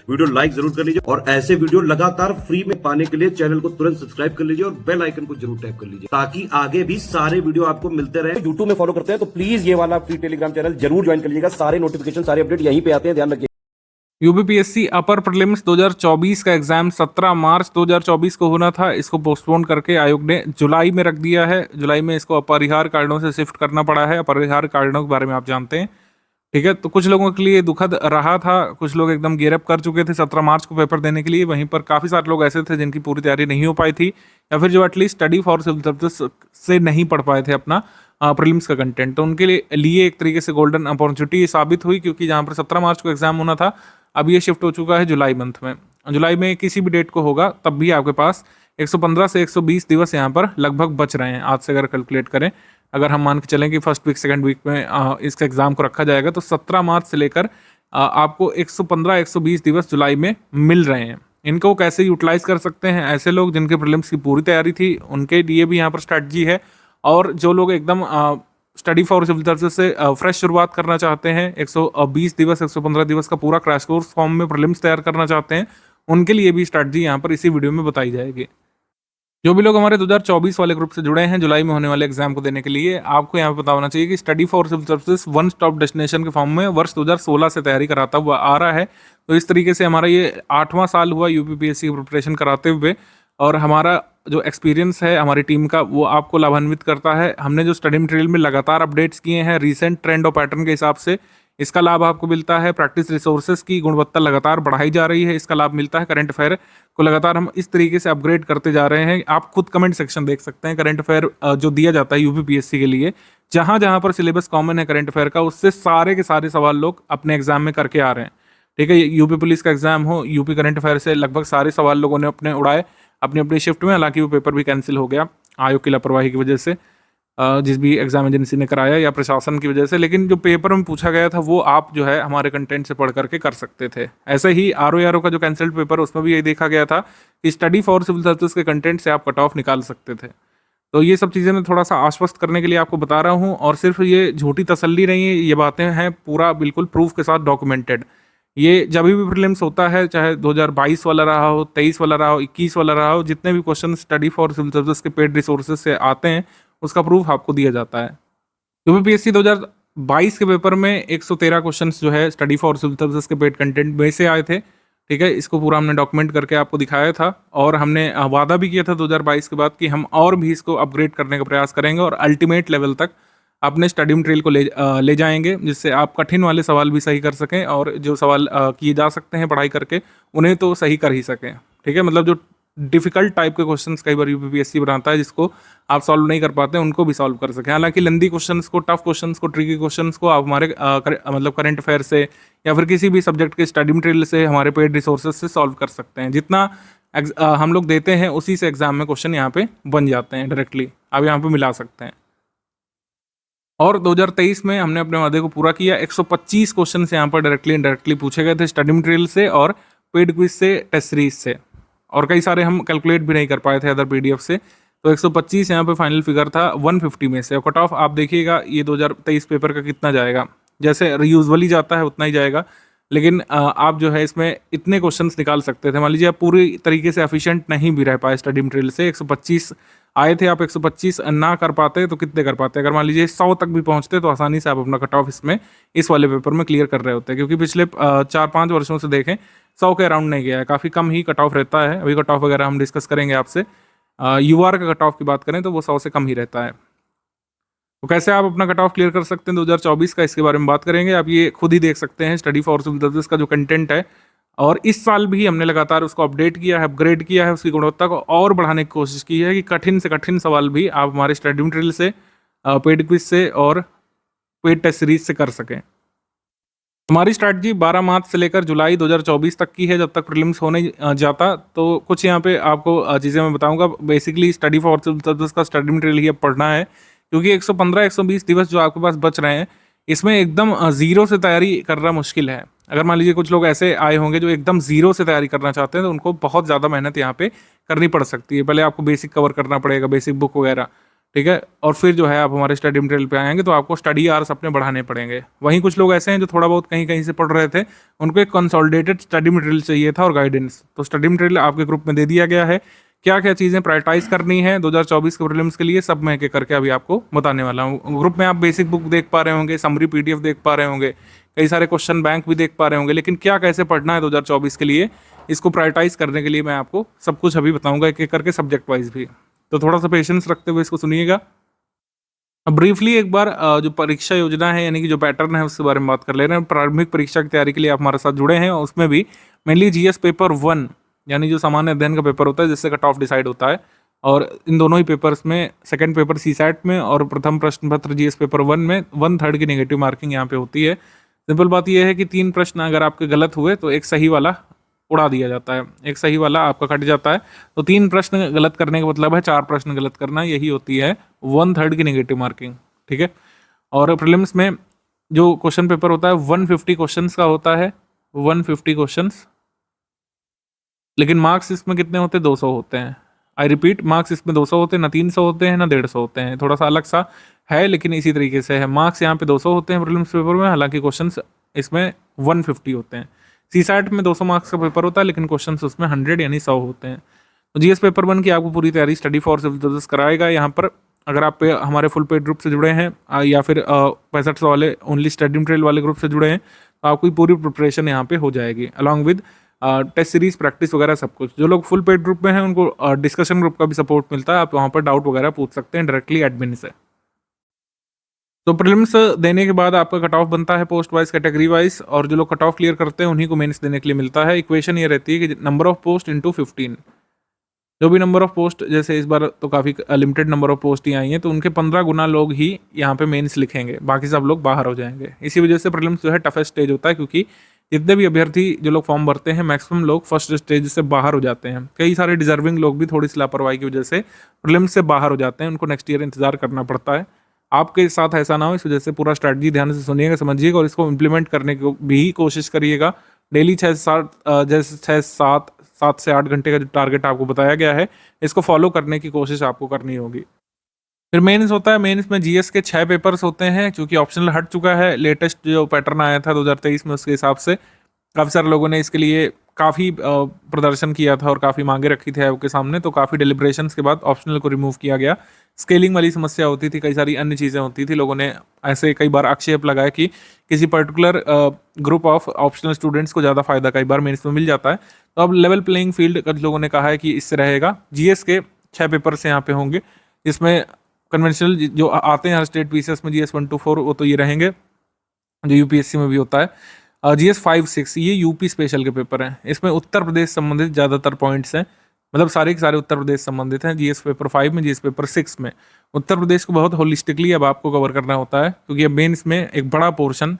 Video like जरूर कर लीजिए और ऐसे वीडियो लगातार फ्री में पाने के लिए चैनल को तुरंत सब्सक्राइब कर लीजिए और बेल आइकन को जरूर टैप कर लीजिए ताकि आगे भी सारे वीडियो आपको मिलते रहे। यूट्यूब में फॉलो करते हैं तो प्लीज ये वाला फ्री टेलीग्राम चैनल जरूर ज्वाइन कर लीजिएगा। सारे नोटिफिकेशन सारे अपडेट यहीं पे आते हैं, ध्यान रखिए। यूपीपीएससी अपर प्रीलिम्स 2024 का एग्जाम 17 मार्च 2024 को होना था। इसको पोस्टपोन करके आयोग ने जुलाई में रख दिया है। जुलाई में इसको अपरिहार्य कारणों से शिफ्ट करना पड़ा है। अपरिहार्य कारणों के बारे में आप जानते हैं, ठीक है। तो कुछ लोगों के लिए दुखद रहा था, कुछ लोग एकदम गियर अप कर चुके थे 17 मार्च को पेपर देने के लिए। वहीं पर काफ़ी सारे लोग ऐसे थे जिनकी पूरी तैयारी नहीं हो पाई थी, या फिर जो at least study for civil services से नहीं पढ़ पाए थे अपना प्रीलिम्स का कंटेंट। तो उनके लिए एक तरीके से गोल्डन अपॉर्चुनिटी साबित हुई, क्योंकि जहाँ पर 17 मार्च को एग्जाम होना था अब ये शिफ्ट हो चुका है जुलाई मंथ में। जुलाई में किसी भी डेट को होगा तब भी आपके पास 115 से 120 दिवस यहाँ पर लगभग बच रहे हैं। आज से अगर कैलकुलेट करें, अगर हम मान के चलें कि फर्स्ट वीक सेकंड वीक में इस एग्ज़ाम को रखा जाएगा तो 17 मार्च से लेकर आपको 115-120 दिवस जुलाई में मिल रहे हैं। इनको कैसे यूटिलाइज कर सकते हैं? ऐसे लोग जिनके प्रीलिम्स की पूरी तैयारी थी उनके लिए भी यहाँ पर स्ट्रैटेजी है, और जो लोग एकदम स्टडी फॉर सिविल सर्विसेज से फ्रेश शुरुआत करना चाहते हैं, 120 दिवस 115 दिवस का पूरा क्रैश कोर्स फॉर्म में प्रीलिम्स तैयार करना चाहते हैं, उनके लिए भी स्ट्रैटेजी यहाँ पर इसी वीडियो में बताई जाएगी। जो भी लोग हमारे 2024 वाले ग्रुप से जुड़े हैं जुलाई में होने वाले एग्जाम को देने के लिए, आपको यहाँ पे पता होना चाहिए कि study for civil services one stop destination के फॉर्म में वर्ष 2016 से तैयारी कराता हुआ आ रहा है। तो इस तरीके से हमारा ये 8वां साल हुआ यूपीपीएससी की प्रिपरेशन कराते हुए, और हमारा जो एक्सपीरियंस है हमारी टीम का वो आपको लाभान्वित करता है। हमने जो स्टडी मटेरियल में लगातार अपडेट्स किए हैं रीसेंट ट्रेंड और पैटर्न के हिसाब से, इसका लाभ आपको मिलता है। प्रैक्टिस रिसोर्सेज की गुणवत्ता लगातार बढ़ाई जा रही है, इसका लाभ मिलता है। करंट अफेयर को लगातार हम इस तरीके से अपग्रेड करते जा रहे हैं। आप खुद कमेंट सेक्शन देख सकते हैं, करंट अफेयर जो दिया जाता है यूपीपीएससी के लिए, जहाँ जहाँ पर सिलेबस कॉमन है करंट अफेयर का, उससे सारे के सारे सवाल लोग अपने एग्जाम में करके आ रहे हैं, ठीक है। यूपी पुलिस का एग्जाम हो, यूपी करंट अफेयर से लगभग सारे सवाल लोगों ने अपने उड़ाए अपनी अपनी शिफ्ट में। हालांकि वो पेपर भी कैंसिल हो गया आयोग की लापरवाही की वजह से, जिस भी एग्जाम एजेंसी ने कराया, या प्रशासन की वजह से। लेकिन जो पेपर में पूछा गया था वो आप जो है हमारे कंटेंट से पढ़ करके कर सकते थे। ऐसे ही आरओ का जो कैंसल्ड पेपर, उसमें भी यही देखा गया था कि स्टडी फॉर सिविल सर्विसेज के कंटेंट से आप कट ऑफ निकाल सकते थे। तो ये सब चीज़ें मैं थोड़ा सा आश्वस्त करने के लिए आपको बता रहा हूँ, और सिर्फ ये झूठी तसल्ली नहीं है, ये बातें हैं पूरा बिल्कुल प्रूफ के साथ डॉक्यूमेंटेड। ये जब भी प्रीलिम्स होता है, चाहे 2022 वाला रहा हो, 23 वाला रहा हो, 21 वाला रहा हो, जितने भी question study for civil services के पेड रिसोर्सेज से आते हैं उसका प्रूफ आपको दिया जाता है। यूपीपीएससी 2022 के पेपर में 113 क्वेश्चन जो है स्टडी फॉर सिविल सर्विसेज के पेड कंटेंट में से आए थे, ठीक है। इसको पूरा हमने डॉक्यूमेंट करके आपको दिखाया था, और हमने वादा भी किया था 2022 के बाद कि हम और भी इसको अपग्रेड करने का प्रयास करेंगे और अल्टीमेट लेवल तक अपने स्टडी मटेरियल को ले जाएंगे, जिससे आप कठिन वाले सवाल भी सही कर सकें, और जो सवाल किए जा सकते हैं पढ़ाई करके उन्हें तो सही कर ही सकें, ठीक है। मतलब जो डिफ़िकल्ट टाइप के क्वेश्चंस कई बार यूपीपीएससी बनाता है जिसको आप सॉल्व नहीं कर पाते, उनको भी सॉल्व कर सकें। हालांकि लेंदी क्वेश्चंस को, टफ क्वेश्चंस को, ट्रिकी क्वेश्चंस को आप हमारे मतलब करंट अफेयर से या फिर किसी भी सब्जेक्ट के स्टडी मटेरियल से, हमारे पेड रिसोर्सेज से सॉल्व कर सकते हैं। जितना हम लोग देते हैं उसी से एग्जाम में क्वेश्चन यहाँ पे बन जाते हैं डायरेक्टली, आप यहाँ पे मिला सकते हैं। और 2023 में हमने अपने वादे को पूरा किया। 125 क्वेश्चन यहाँ पर डायरेक्टली इनडायरेक्टली पूछे गए थे स्टडी मटेरियल से और पेड क्विज से, टेस्ट सीरीज से, और कई सारे हम कैलकुलेट भी नहीं कर पाए थे अदर पीडीएफ से। तो 125 यहाँ पे फाइनल फिगर था 150 में से। और कट ऑफ आप देखिएगा ये 2023 पेपर का कितना जाएगा, जैसे यूजुअली जाता है उतना ही जाएगा, लेकिन आप जो है इसमें इतने क्वेश्चंस निकाल सकते थे। मान लीजिए आप पूरी तरीके से एफिशिएंट नहीं भी रह पाए स्टडी मटेरियल से, 125 आए थे, आप 125 ना कर पाते तो कितने कर पाते? अगर मान लीजिए 100 तक भी पहुंचते तो आसानी से आप अपना कट ऑफ इसमें इस वाले पेपर में क्लियर कर रहे होते, क्योंकि पिछले 4-5 वर्षों से देखें 100 के अराउंड नहीं गया है, काफ़ी कम ही कट ऑफ रहता है। अभी कट ऑफ वगैरह हम डिस्कस करेंगे आपसे। यूआर का कट ऑफ की बात करें तो वो 100 से कम ही रहता है। तो कैसे आप अपना कट ऑफ क्लियर कर सकते हैं 2024 का, इसके बारे में बात करेंगे। आप ये खुद ही देख सकते हैं स्टडी फॉर सिविल सर्विसेज का जो कंटेंट है, और इस साल भी हमने लगातार उसको अपडेट किया है, अपग्रेड किया है, उसकी गुणवत्ता को और बढ़ाने की कोशिश की है कि कठिन से कठिन सवाल भी आप हमारे स्टडी मटेरियल से, पेड क्विज से और पेड टेस्ट सीरीज से कर सकें। हमारी स्ट्रैटेजी 12 मार्च से लेकर जुलाई 2024 तक की है, जब तक प्रीलिम्स होने जाता। तो कुछ यहाँ पे आपको चीज़ें मैं बताऊंगा। Basically study for civil services का स्टडी मटेरियल ही अब पढ़ना है, क्योंकि 115-120 दिवस जो आपके पास बच रहे हैं, इसमें एकदम ज़ीरो से तैयारी करना मुश्किल है। अगर मान लीजिए कुछ लोग ऐसे आए होंगे जो एकदम ज़ीरो से तैयारी करना चाहते हैं, तो उनको बहुत ज़्यादा मेहनत यहाँ पे करनी पड़ सकती है। पहले आपको बेसिक कवर करना पड़ेगा, बेसिक बुक वगैरह, ठीक है। और फिर जो है आप हमारे स्टडी मटेरियल पे आएंगे तो आपको स्टडी आवर्स अपने बढ़ाने पड़ेंगे। वहीं कुछ लोग ऐसे हैं जो थोड़ा बहुत कहीं कहीं से पढ़ रहे थे, उनको एक कंसोलिडेटेड स्टडी मटेरियल चाहिए था और गाइडेंस, तो स्टडी मटेरियल आपके ग्रुप में दे दिया गया है। क्या क्या चीज़ें प्रायोरिटाइज करनी है 2024 के प्रीलिम्स के लिए, सब मैं एक एक करके अभी आपको बताने वाला हूँ। ग्रुप में आप बेसिक बुक देख पा रहे होंगे, समरी PDF देख पा रहे होंगे, कई सारे क्वेश्चन बैंक भी देख पा रहे होंगे, लेकिन क्या कैसे पढ़ना है 2024 के लिए, इसको प्रायोरिटाइज करने के लिए मैं आपको सब कुछ अभी बताऊंगा एक एक करके, सब्जेक्ट वाइज भी। तो थोड़ा सा पेशेंस रखते हुए इसको सुनिएगा। अब ब्रीफली एक बार जो परीक्षा योजना है यानी कि जो पैटर्न है उसके बारे में बात कर ले रहे हैं। प्रारंभिक परीक्षा की तैयारी के लिए आप हमारे साथ जुड़े हैं और उसमें भी मेनली GS पेपर 1 यानी जो सामान्य अध्ययन का पेपर होता है जिससे कट ऑफ डिसाइड होता है, और इन दोनों ही पेपर्स में सेकंड पेपर CSAT में और प्रथम प्रश्न पत्र GS पेपर 1 में 1/3 की नेगेटिव मार्किंग यहाँ पे होती है। सिंपल बात यह है कि 3 प्रश्न अगर आपके गलत हुए तो एक सही वाला उड़ा दिया जाता है, एक सही वाला आपका कट जाता है। तो 3 प्रश्न गलत करने का मतलब है 4 प्रश्न गलत करना, यही होती है 1/3 की नेगेटिव मार्किंग, ठीक है। और प्रीलिम्स में जो क्वेश्चन पेपर होता है 150 क्वेश्चंस का होता है, 150 क्वेश्चंस, लेकिन मार्क्स इसमें कितने होते हैं, 200 होते हैं। आई रिपीट, मार्क्स इसमें 200 होते हैं, ना 300 होते हैं ना 150 होते हैं, थोड़ा सा अलग सा है लेकिन इसी तरीके से है। मार्क्स यहाँ पे 200 होते हैं प्रीलिम्स पेपर में, हालांकि क्वेश्चंस इसमें 150 होते हैं। CSAT में 200 मार्क्स का पेपर होता है लेकिन क्वेश्चंस उसमें 100 यानी 100 होते हैं। तो GS पेपर 1 की आपको पूरी तैयारी स्टडी फॉर सिविल सर्विस कराएगा यहाँ पर। अगर आप हमारे फुल पेड ग्रुप से जुड़े हैं या फिर 6500 वाले ओनली स्टडी मटेरियल वाले ग्रुप से जुड़े हैं तो आपकी पूरी प्रिपरेशन यहाँ पे हो जाएगी along with test series practice वगैरह सब कुछ। जो लोग फुल पेड ग्रुप में हैं उनको डिस्कशन ग्रुप का भी सपोर्ट मिलता है, आप वहाँ पर डाउट वगैरह पूछ सकते हैं डायरेक्टली एडमिन से। तो प्रीलिम्स देने के बाद आपका कट ऑफ बनता है पोस्ट वाइज कैटेगरी वाइज, और जो लोग कट ऑफ क्लियर करते हैं उन्हीं को मेंस देने के लिए मिलता है। इक्वेशन ये रहती है कि नंबर ऑफ पोस्ट इंटू 15, जो भी नंबर ऑफ पोस्ट, जैसे इस बार तो काफ़ी लिमिटेड नंबर ऑफ पोस्ट ही आई हैं तो उनके 15 गुना लोग ही यहाँ पे मेंस लिखेंगे, बाकी सब लोग बाहर हो जाएंगे। इसी वजह से प्रीलिम्स जो है टफेस्ट स्टेज होता है, क्योंकि जितने भी अभ्यर्थी जो लोग फॉर्म भरते हैं मैक्सिमम लोग फर्स्ट स्टेज से बाहर हो जाते हैं। कई सारे डिजर्विंग लोग भी थोड़ी सी लापरवाही की वजह से प्रीलिम्स से बाहर हो जाते हैं, उनको नेक्स्ट ईयर इंतजार करना पड़ता है। आपके साथ ऐसा ना हो, इस वजह से पूरा स्ट्रैटेजी ध्यान से सुनिएगा, समझिएगा और इसको इम्प्लीमेंट करने की भी कोशिश करिएगा। डेली 7 से 8 घंटे का जो टारगेट आपको बताया गया है इसको फॉलो करने की कोशिश आपको करनी होगी। फिर मेंस होता है, मेंस में GS के 6 पेपर्स होते हैं, क्योंकि ऑप्शनल हट चुका है। लेटेस्ट जो पैटर्न आया था 2023 में उसके हिसाब से काफ़ी सारे लोगों ने इसके लिए काफ़ी प्रदर्शन किया था और काफ़ी मांगे रखी थी आयोग के सामने, तो काफ़ी डिलिब्रेशंस के बाद ऑप्शनल को रिमूव किया गया। स्केलिंग वाली समस्या होती थी, कई सारी अन्य चीज़ें होती थी, लोगों ने ऐसे कई बार आक्षेप लगाया कि किसी particular group of optional students को ज़्यादा फायदा कई बार मेंस में मिल जाता है। तो अब लेवल प्लेइंग फील्ड का लोगों ने कहा है कि इससे रहेगा। GS के 6 पेपर्स यहाँ पे होंगे, इसमें कन्वेंशनल जो आते हैं हर स्टेट PCS में GS 1 to 4 वो तो ये रहेंगे, जो UPSC में भी होता है। GS 5-6 ये UP स्पेशल के पेपर हैं, इसमें उत्तर प्रदेश संबंधित ज़्यादातर पॉइंट्स हैं, मतलब सारे के सारे उत्तर प्रदेश संबंधित हैं। GS पेपर 5 में, GS पेपर 6 में उत्तर प्रदेश को बहुत होलिस्टिकली अब आपको कवर करना होता है, क्योंकि अब मेंस में एक बड़ा पोर्शन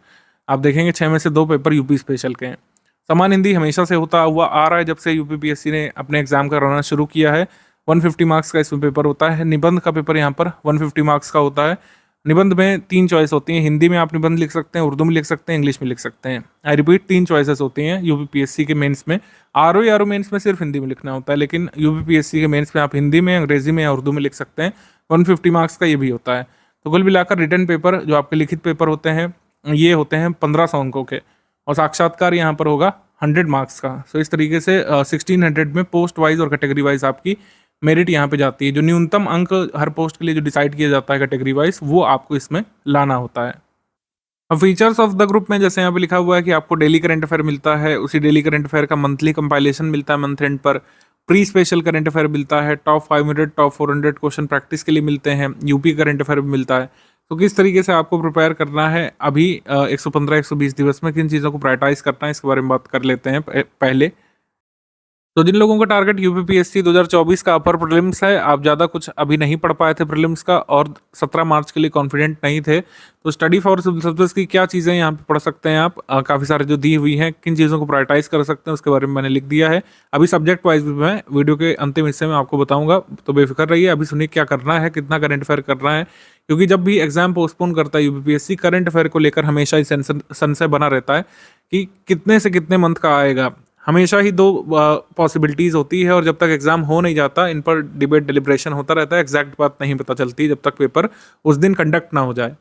आप देखेंगे 6 में से 2 पेपर UP स्पेशल के हैं। समान हिंदी हमेशा से होता हुआ आ रहा है, जब से UPPSC ने अपने एग्जाम कराना शुरू किया है। 150 मार्क्स का इसमें पेपर होता है। निबंध का पेपर यहाँ पर 150 मार्क्स का होता है। निबंध में 3 चॉइस होती हैं, हिंदी में आप निबंध लिख सकते हैं, उर्दू में लिख सकते हैं, इंग्लिश में लिख सकते हैं। आई रिपीट, 3 चॉइसेस होती हैं UPPSC के मेंस में। RO मेंस में सिर्फ हिंदी में लिखना होता है, लेकिन UPPSC के मेंस में आप हिंदी में, अंग्रेजी में या उर्दू में लिख सकते हैं। 150 मार्क्स का ये भी होता है। तो कुल मिलाकर रिटर्न पेपर जो आपके लिखित पेपर होते हैं ये होते हैं 1500 अंकों के, और साक्षात्कार यहाँ पर होगा 100 मार्क्स का। सो इस तरीके से 1600 में पोस्ट वाइज और कैटेगरी वाइज आपकी मेरिट यहाँ पे जाती है। जो न्यूनतम अंक हर पोस्ट के लिए जो डिसाइड किया जाता है कैटेगरी वाइज, वो आपको इसमें लाना होता है। अब फीचर्स ऑफ द ग्रुप में जैसे यहाँ पे लिखा हुआ है कि आपको डेली करंट अफेयर मिलता है, उसी डेली करंट अफेयर का मंथली कंपाइलेशन मिलता है मंथ एंड पर, प्री स्पेशल करंट अफेयर मिलता है, टॉप 500 टॉप 400 क्वेश्चन प्रैक्टिस के लिए मिलते हैं, यूपी करंट अफेयर भी मिलता है। तो किस तरीके से आपको प्रिपेयर करना है अभी 115-120 दिवस में, किन चीज़ों को प्रायोरिटाइज करना है, इसके बारे में बात कर लेते हैं पहले। तो जिन लोगों का टारगेट UPPSC 2024 का अपर प्रीलिम्स है, आप ज़्यादा कुछ अभी नहीं पढ़ पाए थे प्रीलिम्स का और 17 मार्च के लिए कॉन्फिडेंट नहीं थे, तो स्टडी फॉर सिविल सर्विस की क्या चीज़ें यहाँ पे पढ़ सकते हैं आप, काफ़ी सारे जो दी हुई हैं, किन चीज़ों को प्रायोरिटाइज कर सकते हैं उसके बारे में मैंने लिख दिया है। अभी सब्जेक्ट वाइज भी मैं वीडियो के अंतिम हिस्से में आपको बताऊँगा, तो बेफिक्र रहिए। अभी सुनिए क्या करना है, कितना करंट अफेयर करना है, क्योंकि जब भी एग्जाम पोस्टपोन करता है UPPSC, करंट अफेयर को लेकर हमेशा ही संशय बना रहता है कि कितने से कितने मंथ का आएगा। हमेशा ही दो पॉसिबिलिटीज़ होती है और जब तक एग्ज़ाम हो नहीं जाता इन पर डिबेट डिलिब्रेशन होता रहता है, एग्जैक्ट बात नहीं पता चलती जब तक पेपर उस दिन कंडक्ट ना हो जाए।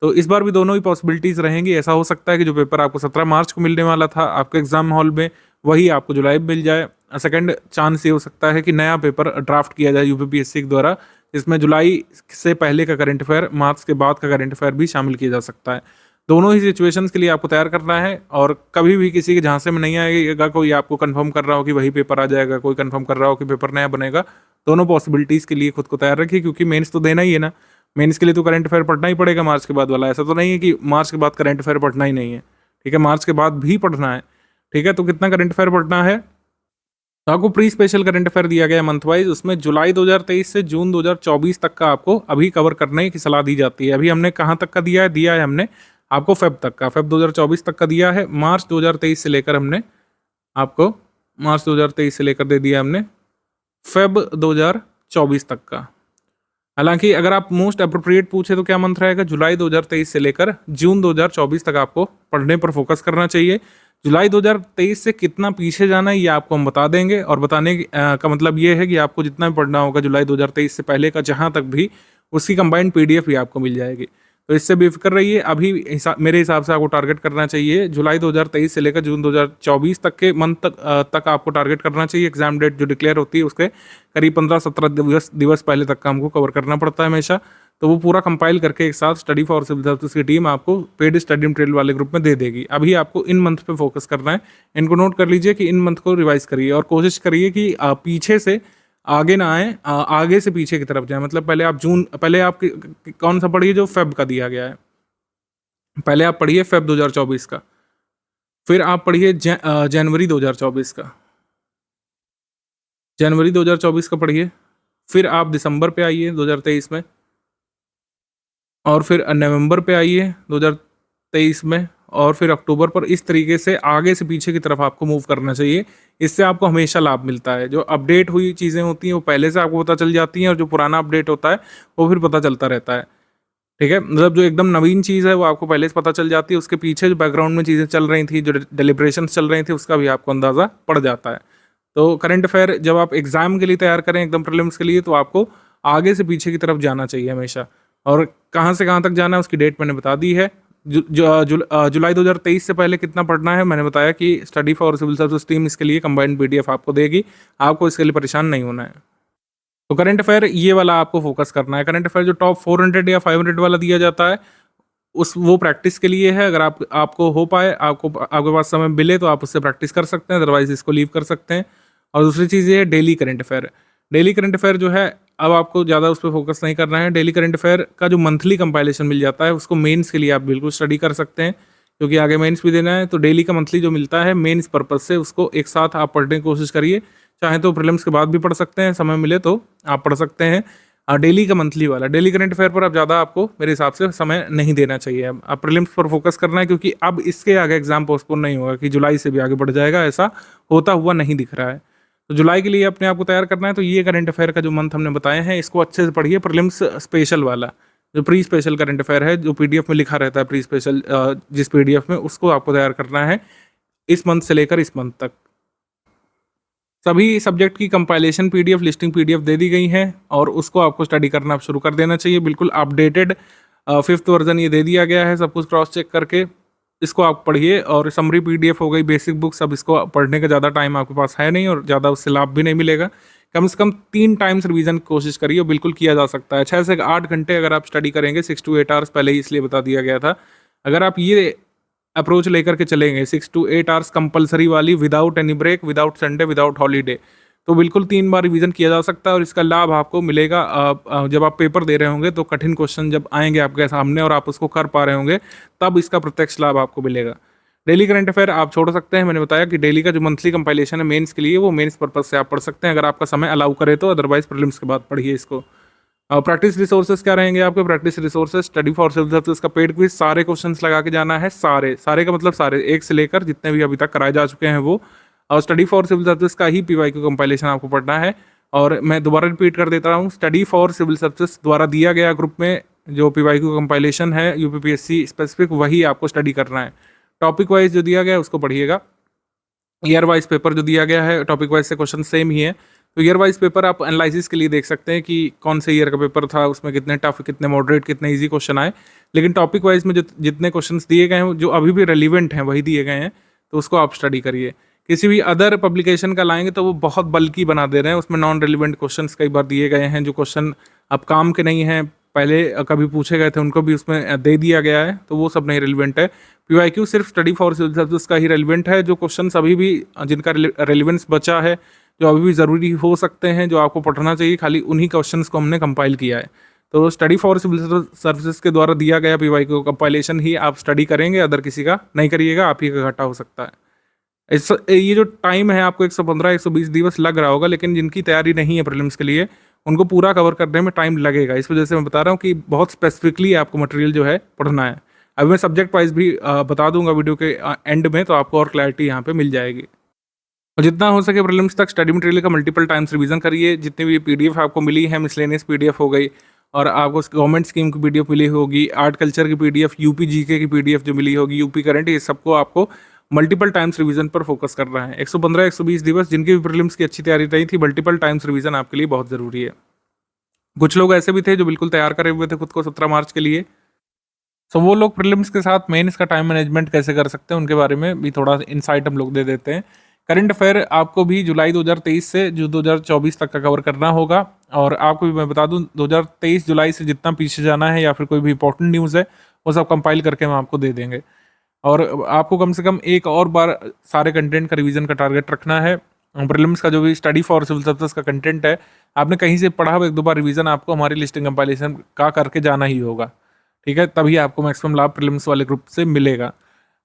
तो इस बार भी दोनों ही पॉसिबिलिटीज़ रहेंगी। ऐसा हो सकता है कि जो पेपर आपको 17 मार्च को मिलने वाला था आपके एग्ज़ाम हॉल में, वही आपको जुलाई में मिल जाए। सेकंड चांस ये हो सकता है कि नया पेपर ड्राफ्ट किया जाए यूपीपीएससी के द्वारा, जिसमें जुलाई से पहले का करंट अफेयर, मार्च के बाद का करंट अफेयर भी शामिल किया जा सकता है। दोनों ही सिचुएशंस के लिए आपको तैयार करना है और कभी भी किसी के झांसे में नहीं आएगा। कोई आपको कंफर्म कर रहा हो कि वही पेपर आ जाएगा, कोई कंफर्म कर रहा हो कि पेपर नया बनेगा। दोनों पॉसिबिलिटीज़ के लिए खुद को तैयार रखिए, क्योंकि मेंस तो देना ही है ना। मेंस के लिए तो करंट अफेयर पढ़ना ही पड़ेगा मार्च के बाद वाला। ऐसा तो नहीं है कि मार्च के बाद करंट अफेयर पढ़ना ही नहीं है, ठीक है, मार्च के बाद भी पढ़ना है, ठीक है। तो कितना करंट अफेयर पढ़ना है, तो आपको प्री स्पेशल करंट अफेयर दिया गया है मंथ वाइज। उसमें जुलाई 2023 से जून 2024 तक का आपको अभी कवर करने की सलाह दी जाती है। अभी हमने कहाँ तक का दिया है हमने आपको फेब तक का, फेब 2024 तक का दिया है। मार्च 2023 से लेकर हमने आपको मार्च 2023 से लेकर दे दिया हमने फेब 2024 तक का। हालांकि अगर आप मोस्ट अप्रोप्रिएट पूछे तो क्या मंथ रहेगा, जुलाई 2023 से लेकर जून 2024 तक आपको पढ़ने पर फोकस करना चाहिए। जुलाई 2023 से कितना पीछे जाना है ये आपको हम बता देंगे, और बताने का मतलब ये है कि आपको जितना भी पढ़ना होगा जुलाई 2023 से पहले का जहाँ तक भी, उसकी कंबाइंड पीडीएफ भी आपको मिल जाएगी। तो इससे बेफिक्र रहिए। अभी मेरे हिसाब से आपको टारगेट करना चाहिए जुलाई 2023 से लेकर जून 2024 तक के मंथ तक आपको टारगेट करना चाहिए। एग्जाम डेट जो डिक्लेयर होती है उसके करीब 15-17 दिवस पहले तक का हमको कवर करना पड़ता है हमेशा। तो वो पूरा कंपाइल करके एक साथ स्टडी फॉर सिविल सर्विसेज की टीम आपको पेड स्टडी मटेरियल वाले ग्रुप में दे देगी। अभी आपको इन मंथ पे फोकस करना है। इनको नोट कर लीजिए कि इन मंथ को रिवाइज करिए और कोशिश करिए कि पीछे से आगे ना आए, आगे से पीछे की तरफ जाए। मतलब पहले आप कौन सा पढ़िए जो फेब का दिया गया है, पहले आप पढ़िए फेब 2024 का, फिर आप पढ़िए जनवरी 2024 का, जनवरी 2024 का पढ़िए, फिर आप दिसंबर पे आइए 2023 में, और फिर नवंबर पे आइए 2023 में, और फिर अक्टूबर पर। इस तरीके से आगे से पीछे की तरफ आपको मूव करना चाहिए। इससे आपको हमेशा लाभ मिलता है। जो अपडेट हुई चीज़ें होती हैं वो पहले से आपको पता चल जाती हैं, और जो पुराना अपडेट होता है वो फिर पता चलता रहता है, ठीक है। मतलब जो एकदम नवीन चीज़ है वो आपको पहले से पता चल जाती है, उसके पीछे जो बैकग्राउंड में चीज़ें चल रही थी, जो डेलिब्रेशन चल रही थी, उसका भी आपको अंदाज़ा पड़ जाता है। तो करंट अफेयर जब आप एग्ज़ाम के लिए तैयार करें, एकदम प्रीलिम्स के लिए, तो आपको आगे से पीछे की तरफ जाना चाहिए हमेशा। और कहाँ से कहाँ तक जाना है उसकी डेट मैंने बता दी है। जुलाई 2023 से पहले कितना पढ़ना है मैंने बताया कि study for civil services team इसके लिए कंबाइंड पीडीएफ आपको देगी। आपको इसके लिए परेशान नहीं होना है। तो करंट अफेयर ये वाला आपको फोकस करना है। करंट अफेयर जो टॉप 400 या 500 वाला दिया जाता है वो प्रैक्टिस के लिए है। अगर आपको हो पाए, आपके पास समय मिले तो आप उससे प्रैक्टिस कर सकते हैं, अदरवाइज इसको लीव कर सकते हैं। और दूसरी चीज़ ये है daily current affair. Daily current affair जो है अब आपको ज़्यादा उस पर फोकस नहीं करना है। डेली करंट अफेयर का जो मंथली कंपाइलेशन मिल जाता है उसको मेंस के लिए आप बिल्कुल स्टडी कर सकते हैं, क्योंकि आगे मेंस भी देना है। तो डेली का मंथली जो मिलता है मेंस पर्पज से, उसको एक साथ आप पढ़ने की कोशिश करिए। चाहे तो प्रीलिम्स के बाद भी पढ़ सकते हैं, समय मिले तो आप पढ़ सकते हैं। डेली का मंथली वाला डेली करंट अफेयर पर अब ज़्यादा आपको मेरे हिसाब से समय नहीं देना चाहिए। अब प्रीलिम्स पर फोकस करना है, क्योंकि अब इसके आगे एग्जाम पोस्टपोन नहीं होगा कि जुलाई से भी आगे बढ़ जाएगा, ऐसा होता हुआ नहीं दिख रहा है। तो जुलाई के लिए अपने आप को तैयार करना है। तो ये करंट अफेयर का जो मंथ हमने बताए हैं इसको अच्छे से पढ़िए। प्रीलिम्स स्पेशल वाला जो प्री स्पेशल करंट अफेयर है, जो पीडीएफ में लिखा रहता है प्री स्पेशल, जिस पीडीएफ में, उसको आपको तैयार करना है इस मंथ से लेकर इस मंथ तक। सभी सब्जेक्ट की कंपाइलेशन पीडीएफ, लिस्टिंग पीडीएफ दे दी गई है, और उसको आपको स्टडी करना शुरू कर देना चाहिए। बिल्कुल अपडेटेड 5th वर्जन ये दे दिया गया है, सब कुछ क्रॉस चेक करके इसको आप पढ़िए। और समरी पीडीएफ हो गई, बेसिक बुक्स, अब इसको पढ़ने का ज़्यादा टाइम आपके पास है नहीं, और ज़्यादा उससे लाभ भी नहीं मिलेगा। कम से कम 3 टाइम्स रिवीजन की कोशिश करिए, बिल्कुल किया जा सकता है। 6 से 8 घंटे अगर आप स्टडी करेंगे, 6 to 8 आवर्स पहले ही इसलिए बता दिया गया था। अगर आप ये अप्रोच लेकर के चलेंगे 6 to 8 आवर्स कंपलसरी वाली, without any break, without Sunday, without holiday, तो बिल्कुल 3 बार रिवीजन किया जा सकता है। और इसका लाभ आपको मिलेगा जब आप पेपर दे रहे होंगे, तो कठिन क्वेश्चन जब आएंगे आपके सामने और आप उसको कर पा रहे होंगे, तब इसका प्रत्यक्ष लाभ आपको मिलेगा। डेली करंट अफेयर आप छोड़ सकते हैं। मैंने बताया कि डेली का जो मंथली कंपाइलेशन है मेंस के लिए, वो मेंस पर्पज से आप पढ़ सकते हैं अगर आपका समय अलाउ करे तो, अदरवाइज प्रीलिम्स के बाद पढ़िए इसको। प्रैक्टिस रिसोर्सेज क्या रहेंगे आपके? Practice resources study for civil services का पेड क्विज, सारे क्वेश्चंस लगा के जाना है, सारे का मतलब सारे, एक से लेकर जितने भी अभी तक कराए जा चुके हैं वो। और स्टडी फॉर सिविल सर्विसेज का ही पीवाईक्यू कंपाइलेशन आपको पढ़ना है। और मैं दोबारा रिपीट कर देता हूँ, स्टडी फॉर सिविल सर्विसेज द्वारा दिया गया ग्रुप में जो पीवाईक्यू कंपाइलेशन है यूपीपीएससी स्पेसिफिक, वही आपको स्टडी करना है। टॉपिक वाइज जो दिया गया है उसको पढ़िएगा। ईयर वाइज पेपर जो दिया गया है, टॉपिक वाइज से क्वेश्चन सेम ही है। तो ईयर वाइज पेपर आप एनालिसिस के लिए देख सकते हैं कि कौन से ईयर का पेपर था, उसमें कितने टफ, कितने मॉडरेट, कितने इजी क्वेश्चन आए। लेकिन टॉपिक वाइज में जो जितने क्वेश्चंस दिए गए हैं जो अभी भी रेलिवेंट हैं वही दिए गए हैं, तो उसको आप स्टडी करिए। किसी भी अदर पब्लिकेशन का लाएंगे तो वो बहुत बल्कि बना दे रहे हैं, उसमें नॉन रेलिवेंट क्वेश्चंस कई बार दिए गए हैं, जो क्वेश्चन अब काम के नहीं हैं, पहले कभी पूछे गए थे उनको भी उसमें दे दिया गया है, तो वो सब नहीं रेलिवेंट है। पीवाईक्यू सिर्फ स्टडी फॉर सिविल सर्विसेज का ही रेलिवेंट है, जो क्वेश्चन अभी भी जिनका रेलिवेंस बचा है, जो अभी भी ज़रूरी हो सकते हैं, जो आपको पढ़ना चाहिए, खाली उन्हीं क्वेश्चंस को हमने कंपाइल किया है। तो स्टडी फॉर सिविल सर्विसेज के द्वारा दिया गया पीवाईक्यू कंपाइलेशन ही आप स्टडी करेंगे, अदर किसी का नहीं करिएगा, आप ही का घाटा हो सकता है। ये जो टाइम है आपको 115-120 दिवस लग रहा होगा, लेकिन जिनकी तैयारी नहीं है प्रीलिम्स के लिए उनको पूरा कवर करने में टाइम लगेगा। इस वजह से मैं बता रहा हूँ कि बहुत स्पेसिफिकली आपको मटेरियल जो है पढ़ना है। अभी मैं सब्जेक्ट वाइज भी बता दूंगा वीडियो के एंड में, तो आपको और क्लैरिटी यहाँ पे मिल जाएगी। और जितना हो सके प्रीलिम्स तक स्टडी मटेरियल का मल्टीपल टाइम्स रिवीजन करिए। जितनी भी पीडीएफ आपको मिली है, मिसलेनियस पीडीएफ हो गई, और आपको गवर्नमेंट स्कीम की पीडीएफ मिली होगी, आर्ट कल्चर की पीडीएफ, यूपी जीके की पीडीएफ जो मिली होगी, यूपी करंट, ये सबको आपको मल्टीपल टाइम्स रिवीजन पर फोकस करना है। 115-120 दिवस जिनकी भी प्रीलिम्स की अच्छी तैयारी रही थी, मल्टीपल टाइम्स रिवीजन आपके लिए बहुत ज़रूरी है। कुछ लोग ऐसे भी थे जो बिल्कुल तैयार करे हुए थे खुद को 17 मार्च के लिए, तो वो लोग प्रीलिम्स के साथ मेंस का टाइम मैनेजमेंट कैसे कर सकते हैं उनके बारे में भी थोड़ा इनसाइट हम लोग दे देते हैं। करंट अफेयर आपको भी जुलाई 2023 से जो 2024 तक का कवर करना होगा। और आपको भी मैं बता दूं, 2023 जुलाई से जितना पीछे जाना है या फिर कोई भी इंपॉर्टेंट न्यूज़ है वो सब कंपाइल करके हम आपको दे देंगे। और आपको कम से कम एक और बार सारे कंटेंट का रिवीजन का टारगेट रखना है। प्रीलिम्स का जो भी स्टडी फॉर सिविल सर्विसेज का कंटेंट है, आपने कहीं से पढ़ा हो, एक दो बार रिवीजन आपको हमारी लिस्टिंग कंपाइलेशन का करके जाना ही होगा, ठीक है? तभी आपको मैक्सिमम लाभ प्रीलिम्स वाले ग्रुप से मिलेगा।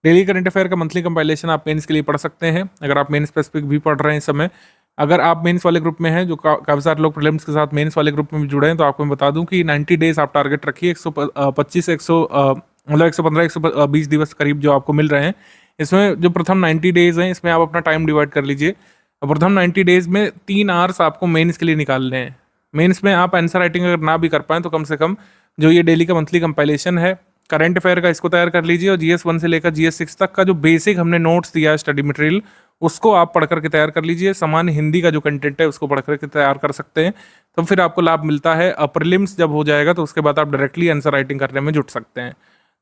डेली करंट अफेयर का मंथली कंपाइलेशन आप मेंस के लिए पढ़ सकते हैं, अगर आप मेन स्पेसिफिक भी पढ़ रहे हैं इस समय। अगर आप मेंस वाले ग्रुप में हैं, जो काफ़ी सारे लोग प्रीलिम्स के साथ मेंस वाले ग्रुप में भी जुड़े हैं, तो आपको मैं बता दूं कि 90 डेज आप टारगेट रखिए। 125 मतलब 115-120 दिवस करीब जो आपको मिल रहे हैं, इसमें जो प्रथम 90 डेज हैं इसमें आप अपना टाइम डिवाइड कर लीजिए। प्रथम 90 डेज में 3 आवर्स आपको मेंस के लिए निकालने हैं। मेंस में आप आंसर राइटिंग अगर ना भी कर पाएँ तो कम से कम जो ये डेली का मंथली कंपाइलेशन है करंट अफेयर का, इसको तैयार कर लीजिए। और जीएस 1 से लेकर जीएस 6 तक का जो बेसिक हमने नोट्स दिया है स्टडी मटेरियल, उसको आप पढ़ करके तैयार कर लीजिए। सामान्य हिंदी का जो कंटेंट है उसको पढ़ करके तैयार कर सकते हैं, तो फिर आपको लाभ मिलता है। प्रीलिम्स जब हो जाएगा तो उसके बाद आप डायरेक्टली आंसर राइटिंग करने में जुट सकते हैं।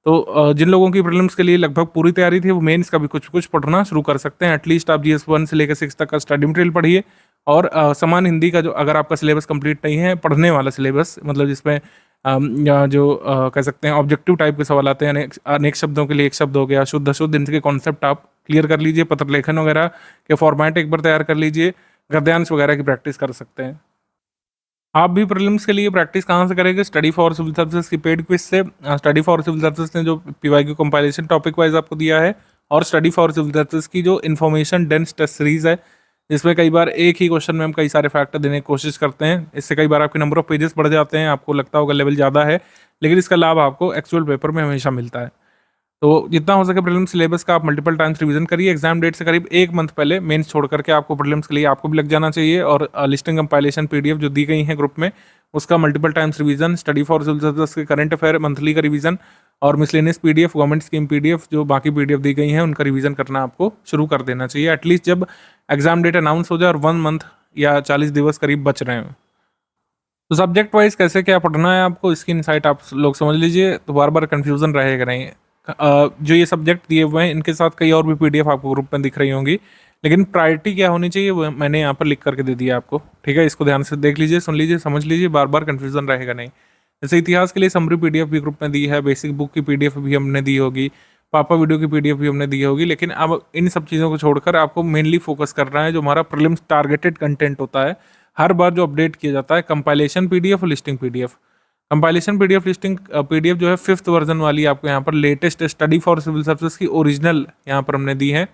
तो जिन लोगों की प्रीलिम्स के लिए लगभग पूरी तैयारी थी, वो मेंस का भी कुछ कुछ पढ़ना शुरू कर सकते हैं। एटलीस्ट आप जीएस 1 से लेकर 6 तक का स्टडी मटेरियल पढ़िए। और सामान्य हिंदी का जो, अगर आपका सिलेबस कंप्लीट नहीं है, पढ़ने वाला सिलेबस, मतलब जिसमें कह सकते हैं ऑब्जेक्टिव टाइप के सवाल आते हैं, अनेक शब्दों के लिए एक शब्द हो गया, शुद्ध अशुद्ध, इनके कॉन्सेप्ट आप क्लियर कर लीजिए। पत्र लेखन वगैरह के फॉर्मेट एक बार तैयार कर लीजिए। गद्यांश वगैरह की प्रैक्टिस कर सकते हैं। आप भी प्रीलिम्स के लिए प्रैक्टिस कहाँ से करेंगे? स्टडी फॉर सिविल सर्विसेज की पेड क्विज से। स्टडी फॉर सिविल सर्विसेज ने जो पीवाईक्यू कंपाइलेशन टॉपिक वाइज आपको दिया है, और स्टडी फॉर सिविल सर्विसेज की जो इन्फॉर्मेशन डेंस टेस्ट सीरीज है, जिसमें कई बार एक ही क्वेश्चन में हम कई सारे फैक्टर देने की कोशिश करते हैं। इससे कई बार आपके नंबर ऑफ पेजेस बढ़ जाते हैं, आपको लगता होगा लेवल ज़्यादा है, लेकिन इसका लाभ आपको एक्चुअल पेपर में हमेशा मिलता है। तो जितना हो सके प्रीलिम्स सिलेबस का आप मल्टीपल टाइम्स रिवीजन करिए। एग्जाम डेट से करीब 1 मंथ पहले मेंस छोड़ करके आपको प्रीलिम्स के लिए आपको भी लग जाना चाहिए। और लिस्टिंग कंपाइलेशन पीडीएफ जो दी गई है ग्रुप में, उसका multiple times revision, study for civil services के करंट अफेयर मंथली का रिवीजन, और miscellaneous PDF, government scheme PDF, जो बाकी पीडीएफ दी गई हैं उनका रिवीजन करना आपको शुरू कर देना चाहिए। एटलीस्ट जब एग्जाम डेट अनाउंस हो जाए और 1 मंथ या 40 दिवस करीब बच रहे हैं। तो सब्जेक्ट वाइज कैसे क्या पढ़ना है आपको, इसकी इनसाइट आप लोग समझ लीजिए, तो बार बार कन्फ्यूजन रहेगा नहीं। जो ये सब्जेक्ट दिए हुए हैं इनके साथ कई और भी पीडीएफ आपको ग्रुप में दिख रही होंगी, लेकिन प्रायोरिटी क्या होनी चाहिए वो मैंने यहाँ पर लिख करके दे दिया आपको, ठीक है? इसको ध्यान से देख लीजिए, सुन लीजिए, समझ लीजिए, बार बार कन्फ्यूजन रहेगा नहीं। जैसे इतिहास के लिए समरी पीडीएफ भी ग्रुप में दी है, बेसिक बुक की पीडीएफ भी हमने दी होगी, पापा वीडियो की पीडीएफ भी हमने दी होगी। लेकिन अब इन सब चीज़ों को छोड़कर आपको मेनली फोकस करना है जो हमारा प्रीलिम्स टारगेटेड कंटेंट होता है, हर बार जो अपडेट किया जाता है, कंपाइलेशन पीडीएफ और listing PDF. Compilation PDF, listing PDF जो है 5th वर्जन वाली आपको यहाँ पर latest study for civil services की ओरिजिनल यहाँ पर हमने दी है,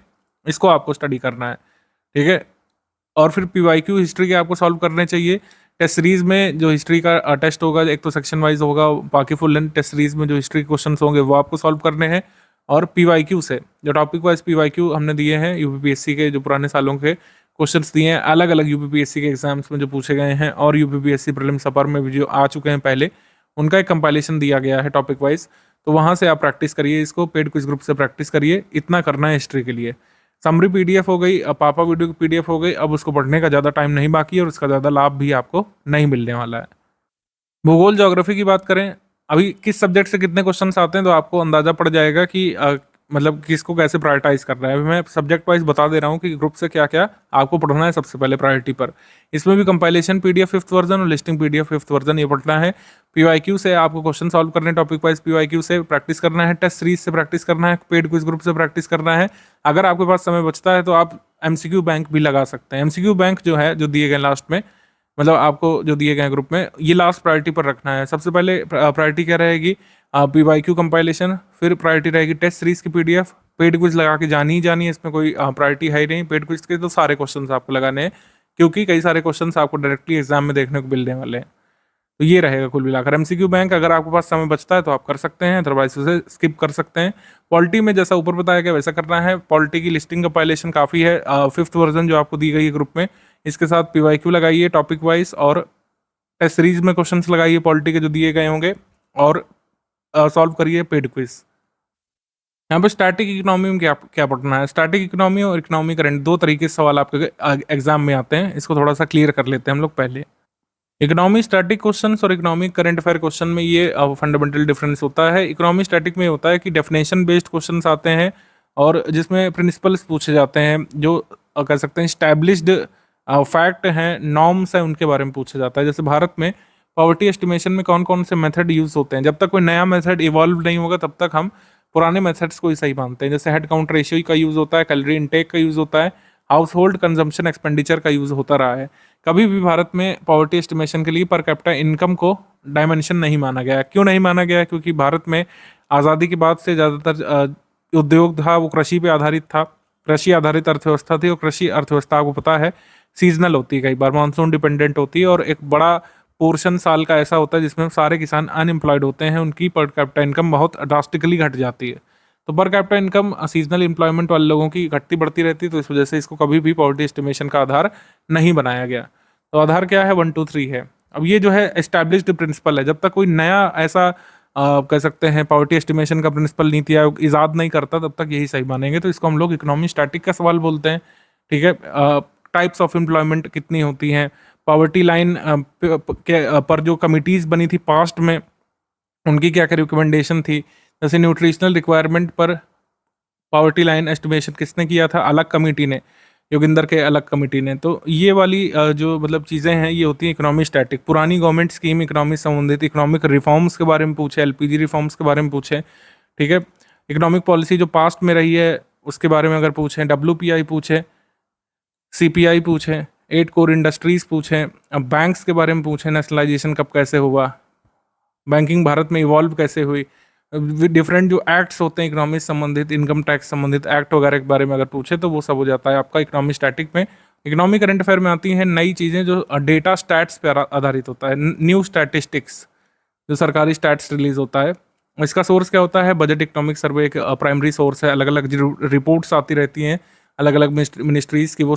इसको आपको स्टडी करना है, ठीक है? और फिर पीवाईक्यू हिस्ट्री के आपको सॉल्व करने चाहिए। टेस्ट सीरीज में जो हिस्ट्री का टेस्ट होगा, एक तो सेक्शन वाइज होगा, बाकी फुल लेंथ टेस्ट सीरीज में जो हिस्ट्री क्वेश्चंस होंगे वो आपको सॉल्व करने हैं। और पीवाईक्यू से जो टॉपिक वाइज पीवाईक्यू हमने दिए हैं, यूपीपीएससी के जो पुराने सालों के क्वेश्चंस दिए हैं, अलग अलग यूपीपीएससी के एग्जाम्स में जो पूछे गए हैं, और यूपीपीएससी प्रीलिम्स अपर में भी जो आ चुके हैं पहले, उनका एक कंपाइलेशन दिया गया है टॉपिक वाइज। तो वहाँ से आप प्रैक्टिस करिए, इसको पेड क्विज ग्रुप से प्रैक्टिस करिए। इतना करना है हिस्ट्री के लिए। समरी पीडीएफ हो गई, पापा वीडियो की पीडीएफ हो गई। अब उसको पढ़ने का ज़्यादा टाइम नहीं बाकी है और उसका ज़्यादा लाभ भी आपको नहीं मिलने वाला है। भूगोल ज्योग्राफी की बात करें, अभी किस सब्जेक्ट से कितने क्वेश्चंस आते हैं तो आपको अंदाजा पड़ जाएगा कि मतलब किसको कैसे प्रायोरिटाइज करना है। अभी मैं सब्जेक्ट वाइज बता दे रहा हूँ कि ग्रुप से क्या क्या आपको पढ़ना है सबसे पहले प्रायोरिटी पर। इसमें भी कंपाइलेशन पीडीएफ फिफ्थ वर्जन और लिस्टिंग पीडीएफ फिफ्थ वर्जन ये पढ़ना है। पीवाईक्यू से आपको क्वेश्चन सॉल्व करने, टॉपिक वाइज पीवाईक्यू से प्रैक्टिस करना है, टेस्ट सीरीज से प्रैक्टिस करना है, पेड क्विज ग्रुप से प्रैक्टिस करना है। अगर आपके पास समय बचता है तो आप एमसीक्यू बैंक भी लगा सकते हैं। एमसीक्यू बैंक जो है, जो दिए गए लास्ट में, मतलब आपको जो दिए गए ग्रुप में, ये लास्ट प्रायोरिटी पर रखना है। सबसे पहले प्रायोरिटी क्या रहेगी, पीवाईक्यू कंपाइलेशन, फिर प्रायोरिटी रहेगी टेस्ट सीरीज की पीडीएफ। पेड क्विज लगा के जानी ही जानी है, इसमें कोई प्रायोरिटी है ही नहीं। पेड क्विज के तो सारे क्वेश्चंस आपको लगाने हैं, क्योंकि कई सारे क्वेश्चंस आपको डायरेक्टली एग्जाम में देखने को मिलने वाले हैं। तो ये रहेगा कुल मिलाकर एमसीक्यू बैंक। अगर आपके पास समय बचता है तो आप कर सकते हैं, अदरवाइज उसे स्किप कर सकते हैं। पॉलिटी में जैसा ऊपर बताया गया वैसा करना है। पॉलिटी की लिस्टिंग कंपाइलेशन काफ़ी है, फिफ्थ वर्जन जो आपको दी गई है ग्रुप में, इसके साथ पीवाईक्यू लगाइए टॉपिक वाइज, और टेस्ट सीरीज में क्वेश्चंस लगाइए पॉलिटी के जो दिए गए होंगे, और सॉल्व करिए पेड क्विज। यहाँ पे स्टैटिक इकोनॉमी में क्या क्या पढ़ना है। स्टैटिक इकोनॉमी और इकोनॉमी करंट दो तरीके से सवाल आपके एग्जाम में आते हैं, इसको थोड़ा सा क्लियर कर लेते हैं हम लोग पहले। इकोनॉमी स्टैटिक क्वेश्चंस और इकोनॉमिक करंट अफेयर क्वेश्चन में ये फंडामेंटल डिफरेंस होता है। इकोनॉमी स्टैटिक में होता है कि डेफिनेशन बेस्ड क्वेश्चंस आते हैं, और जिसमें प्रिंसिपल्स पूछे जाते हैं, जो कह सकते हैं स्टैब्लिश्ड फैक्ट हैं, नॉर्म्स हैं, उनके बारे में पूछा जाता है। जैसे भारत में पॉवर्टी एस्टिमेशन में कौन कौन से मेथड यूज़ होते हैं, जब तक कोई नया मेथड इवॉल्व नहीं होगा तब तक हम पुराने मेथड्स को ही सही मानते हैं। जैसे हेड काउंट रेशियो का यूज़ होता है, कैलोरी इनटेक का यूज़ होता है, हाउस होल्ड कंजम्पशन एक्सपेंडिचर का यूज़ होता रहा है। कभी भी भारत में पॉवर्टी एस्टिमेशन के लिए पर कैपिटा इनकम को डायमेंशन नहीं माना गया। क्यों नहीं माना गया? क्योंकि भारत में आज़ादी के बाद से ज़्यादातर उद्योग था वो कृषि पे आधारित था, कृषि आधारित अर्थव्यवस्था थी, और कृषि अर्थव्यवस्था आपको पता है सीजनल होती है, कई बार मानसून डिपेंडेंट होती है, और एक बड़ा पोर्शन साल का ऐसा होता है जिसमें सारे किसान अनएम्प्लॉयड होते हैं, उनकी पर कैपिटा इनकम बहुत ड्रास्टिकली घट जाती है। तो per capita income seasonal employment वाले लोगों की घटती बढ़ती रहती है, तो इस वजह से इसको कभी भी पॉवर्टी एस्टिमेशन का आधार नहीं बनाया गया। तो आधार क्या है? 1 2 3 है। अब ये जो है एस्टैब्लिश्ड प्रिंसिपल है, जब तक कोई नया ऐसा कह सकते हैं पॉवर्टी एस्टिमेशन का प्रिंसिपल नीति आयोग ईजाद नहीं करता, तब तक यही सही मानेंगे। तो इसको हम लोग इकोनॉमी स्टैटिक का सवाल बोलते हैं। ठीक है, टाइप्स ऑफ एम्प्लॉयमेंट कितनी होती हैं, पॉवर्टी लाइन पर जो कमिटीज़ बनी थी पास्ट में, उनकी क्या क्या रिकमेंडेशन थी। जैसे न्यूट्रिशनल रिक्वायरमेंट पर पॉवर्टी लाइन एस्टिमेशन किसने किया था? अलग कमेटी ने, योगिंदर के अलग कमेटी ने। तो ये वाली जो मतलब चीज़ें हैं, ये होती हैं इकोनॉमी स्टैटिक। पुरानी गवर्नमेंट स्कीम इकोनॉमी से संबंधित, इकोनॉमिक रिफॉर्म्स के बारे में पूछे, एलपीजी रिफॉर्म्स के बारे में पूछे। ठीक है, इकोनॉमिक पॉलिसी जो पास्ट में रही है उसके बारे में अगर पूछें, डब्ल्यूपीआई पूछे, सीपीआई पूछे, 8 कोर इंडस्ट्रीज़ पूछें, अब बैंक्स के बारे में पूछें, नेशनलाइजेशन कब कैसे हुआ, बैंकिंग भारत में इवॉल्व कैसे हुई, डिफरेंट जो एक्ट्स होते हैं इकोनॉमी से संबंधित, इनकम टैक्स संबंधित एक्ट वगैरह के बारे में अगर पूछे तो वो सब हो जाता है आपका इकोनॉमी स्टैटिक में। इकोनॉमी करंट अफेयर में आती हैं नई चीज़ें जो डेटा स्टैट्स पर आधारित होता है, न्यू स्टैटिस्टिक्स, जो सरकारी स्टैट्स रिलीज होता है। इसका सोर्स क्या होता है? बजट इकोनॉमिक सर्वे एक प्राइमरी सोर्स है, अलग अलग रिपोर्ट्स आती रहती हैं अलग अलग मिनिस्ट्रीज़ की, वो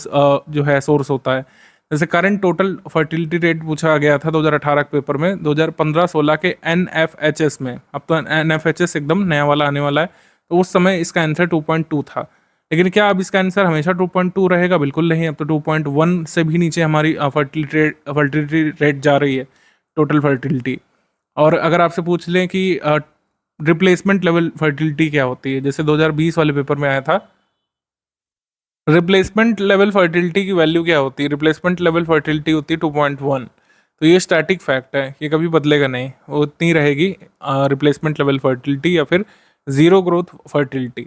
जो है सोर्स होता है। जैसे करंट टोटल फर्टिलिटी रेट पूछा गया था 2018 के पेपर में, 2015-16 के NFHS में। अब तो NFHS एकदम नया वाला आने वाला है, तो उस समय इसका आंसर 2.2 था। लेकिन क्या अब इसका आंसर हमेशा 2.2 रहेगा? बिल्कुल नहीं, अब तो 2.1 से भी नीचे हमारी फर्टिलिटी रेट जा रही है, टोटल फर्टिलिटी। और अगर आपसे पूछ लें कि रिप्लेसमेंट लेवल फर्टिलिटी क्या होती है, जैसे 2020 वाले पेपर में आया था, रिप्लेसमेंट लेवल फर्टिलिटी की वैल्यू क्या होती है? रिप्लेसमेंट लेवल फर्टिलिटी होती है 2.1। तो ये स्टैटिक फैक्ट है, ये कभी बदलेगा नहीं, वो उतनी रहेगी रिप्लेसमेंट लेवल फर्टिलिटी, या फिर ज़ीरो ग्रोथ फर्टिलिटी।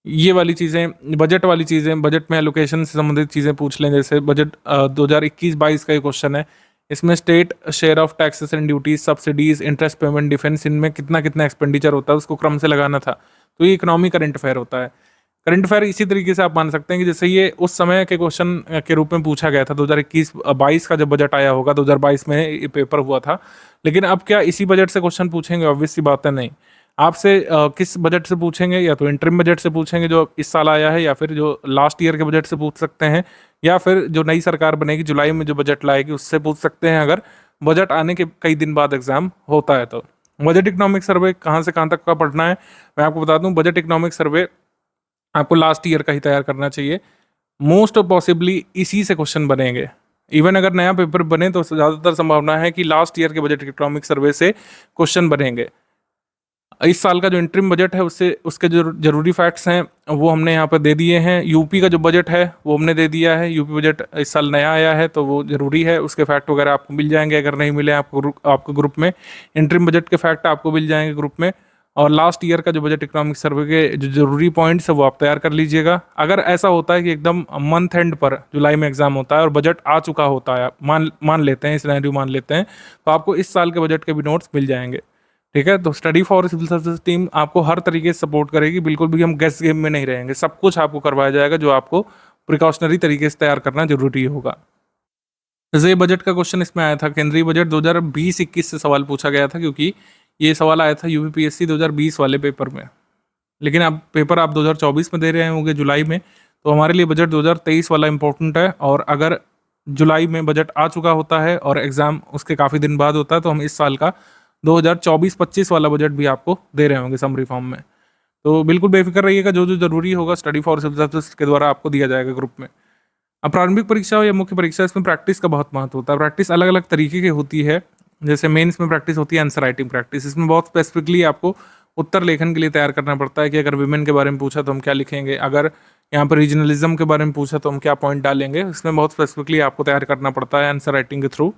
ये वाली चीज़ें, बजट वाली चीज़ें, बजट में एलोकेशन से संबंधित चीज़ें पूछ लें। जैसे बजट 2021-22 का ये क्वेश्चन है, इसमें state share of taxes and duties, subsidies, interest payment, defence, इनमें कितना कितना एक्सपेंडिचर होता है उसको क्रम से लगाना था। तो ये इकोनॉमी करंट अफेयर होता है। करंट अफेयर इसी तरीके से आप मान सकते हैं कि जैसे ये उस समय के क्वेश्चन के रूप में पूछा गया था 2021-22 का जब बजट आया होगा, 2022 में ये पेपर हुआ था। लेकिन अब क्या इसी बजट से क्वेश्चन पूछेंगे? ऑब्वियस सी बात है, नहीं। आपसे किस बजट से पूछेंगे? या तो इंटरिम बजट से पूछेंगे जो इस साल आया है, या फिर जो लास्ट ईयर के बजट से पूछ सकते हैं, या फिर जो नई सरकार बनेगी जुलाई में जो बजट लाएगी उससे पूछ सकते हैं, अगर बजट आने के कई दिन बाद एग्जाम होता है तो। बजट इकोनॉमिक सर्वे कहाँ से कहाँ तक का पढ़ना है मैं आपको बता दूं। बजट इकोनॉमिक सर्वे आपको लास्ट ईयर का ही तैयार करना चाहिए। मोस्ट पॉसिबली इसी से क्वेश्चन बनेंगे। इवन अगर नया पेपर बने तो ज़्यादातर संभावना है कि लास्ट ईयर के बजट इकोनॉमिक सर्वे से क्वेश्चन बनेंगे। इस साल का जो इंटरिम बजट है उससे उसके जो जरूरी फैक्ट्स हैं वो हमने यहाँ पर दे दिए हैं। यूपी का जो बजट है वो हमने दे दिया है। यूपी बजट इस साल नया आया है तो वो जरूरी है, उसके फैक्ट वगैरह आपको मिल जाएंगे। अगर नहीं मिले आपको ग्रुप में इंटरिम बजट के फैक्ट आपको मिल जाएंगे ग्रुप में। और लास्ट ईयर का जो बजट इकोनॉमिक सर्वे के जो जरूरी पॉइंट्स है वो आप तैयार कर लीजिएगा। अगर ऐसा होता है कि एकदम मंथ एंड पर जुलाई में एग्जाम होता है और बजट आ चुका होता है, मान लेते हैं, सिनेरियो मान लेते हैं, तो आपको इस साल के बजट के भी नोट्स मिल जाएंगे। ठीक है, तो study for civil services team आपको हर तरीके से सपोर्ट करेगी। बिल्कुल भी हम गेस गेम में नहीं रहेंगे, सब कुछ आपको करवाया जाएगा जो आपको प्रिकॉशनरी तरीके से तैयार करना जरूरी होगा। जैसे ये बजट का क्वेश्चन इसमें आया था, केंद्रीय बजट 2020-21 से सवाल पूछा गया था, क्योंकि ये सवाल आया था यूपीपीएससी 2020 वाले पेपर में। लेकिन अब पेपर आप 2024 में दे रहे होंगे जुलाई में, तो हमारे लिए बजट 2023 वाला इंपॉर्टेंट है। और अगर जुलाई में बजट आ चुका होता है और एग्ज़ाम उसके काफ़ी दिन बाद होता है तो हम इस साल का 2024-25 वाला बजट भी आपको दे रहे होंगे समरी फॉर्म में। तो बिल्कुल बेफिक्र रहिएगा, जो जो जरूरी होगा स्टडी फॉर सिविल सर्विसेज के द्वारा आपको दिया जाएगा ग्रुप में। अब प्रारंभिक परीक्षा हो या मुख्य परीक्षा, इसमें प्रैक्टिस का बहुत महत्व होता है। प्रैक्टिस अलग अलग तरीके की होती है। जैसे मेंस में प्रैक्टिस होती है आंसर राइटिंग प्रैक्टिस। इसमें बहुत स्पेसिफिकली आपको उत्तर लेखन के लिए तैयार करना पड़ता है कि अगर विमेन के बारे में पूछा तो हम क्या लिखेंगे, अगर यहाँ पर रीजनलिज्म के बारे में पूछा तो हम क्या पॉइंट डालेंगे। इसमें बहुत स्पेसिफिकली आपको तैयार करना पड़ता है आंसर राइटिंग के थ्रू।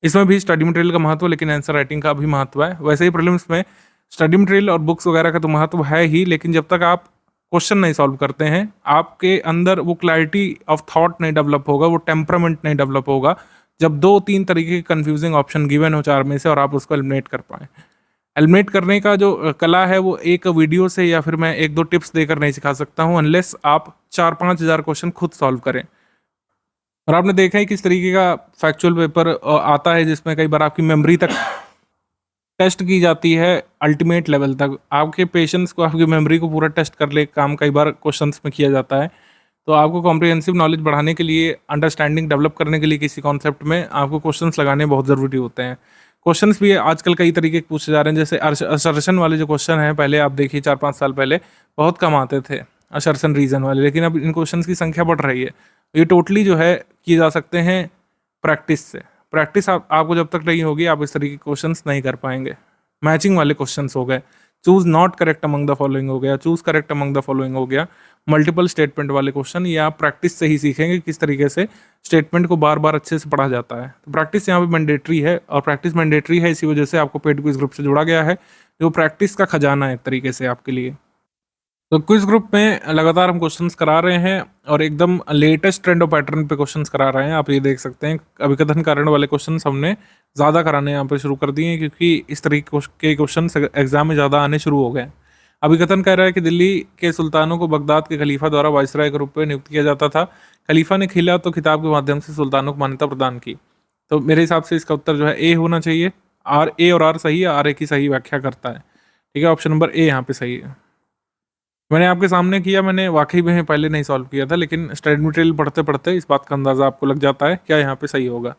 इसमें भी स्टडी मटेरियल का महत्व, लेकिन आंसर राइटिंग का भी महत्व है। वैसे ही प्रीलिम्स में स्टडी मटेरियल और बुक्स वगैरह का तो महत्व है ही, लेकिन जब तक आप क्वेश्चन नहीं सॉल्व करते हैं, आपके अंदर वो क्लैरिटी ऑफ थॉट नहीं डेवलप होगा, वो टेम्परामेंट नहीं डेवलप होगा, जब 2-3 तरीके के कंफ्यूजिंग ऑप्शन गिवन हो 4 में से और आप उसको एलिमिनेट कर पाएँ। एलिमिनेट करने का जो कला है वो एक वीडियो से या फिर मैं 1-2 टिप्स देकर नहीं सिखा सकता हूँ, अनलेस आप 4-5 हज़ार क्वेश्चन खुद सॉल्व करें। और आपने देखा है किस तरीके का फैक्चुअल पेपर आता है जिसमें कई बार आपकी मेमोरी तक टेस्ट की जाती है अल्टीमेट लेवल तक। आपके पेशेंस को, आपकी मेमोरी को पूरा टेस्ट कर ले काम कई बार क्वेश्चंस में किया जाता है। तो आपको कॉम्प्रिहेंसिव नॉलेज बढ़ाने के लिए, अंडरस्टैंडिंग डेवलप करने के लिए किसी कॉन्सेप्ट में आपको क्वेश्चंस लगाने बहुत ज़रूरी होते हैं। क्वेश्चंस भी आजकल कई तरीके के पूछे जा रहे हैं। जैसे असर्शन वाले जो क्वेश्चन हैं, पहले आप देखिए 4-5 साल पहले बहुत कम आते थे असर्शन रीजन वाले, लेकिन अब इन क्वेश्चन की संख्या बढ़ रही है। ये टोटली जो है किए जा सकते हैं प्रैक्टिस से। प्रैक्टिस आपको जब तक नहीं होगी आप इस तरीके के क्वेश्चंस नहीं कर पाएंगे। मैचिंग वाले क्वेश्चंस हो गए, choose not correct among the following हो गया, choose correct among the following हो गया, मल्टीपल स्टेटमेंट वाले क्वेश्चन, ये आप प्रैक्टिस से ही सीखेंगे किस तरीके से स्टेटमेंट को बार बार अच्छे से पढ़ा जाता है। तो प्रैक्टिस यहाँ पे मैंडेटरी है, और प्रैक्टिस मैंडेटरी है इसी वजह से आपको पेड क्विज ग्रुप से जोड़ा गया है, जो प्रैक्टिस का खजाना है एक तरीके से आपके लिए। तो क्विज ग्रुप में लगातार हम क्वेश्चंस करा रहे हैं और एकदम लेटेस्ट ट्रेंड और पैटर्न पे क्वेश्चंस करा रहे हैं। आप ये देख सकते हैं अभिकथन कारण वाले क्वेश्चंस हमने ज़्यादा कराने यहाँ पे शुरू कर दिए हैं, क्योंकि इस तरीके के क्वेश्चंस एग्जाम में ज़्यादा आने शुरू हो गए हैं। अभिकथन कह रहा है कि दिल्ली के सुल्तानों को बगदाद के खलीफा द्वारा वायसराय के रूप में नियुक्त किया जाता था। खलीफा ने खिला तो खिताब के माध्यम से सुल्तानों को मान्यता प्रदान की। तो मेरे हिसाब से इसका उत्तर जो है ए होना चाहिए। ए और आर सही है, आर ए की सही व्याख्या करता है। ठीक है, ऑप्शन नंबर ए यहाँ पे सही है। मैंने आपके सामने किया, मैंने वाकई में पहले नहीं सॉल्व किया था, लेकिन स्टडी मटेरियल पढ़ते पढ़ते इस बात का अंदाज़ा आपको लग जाता है क्या यहाँ पे सही होगा।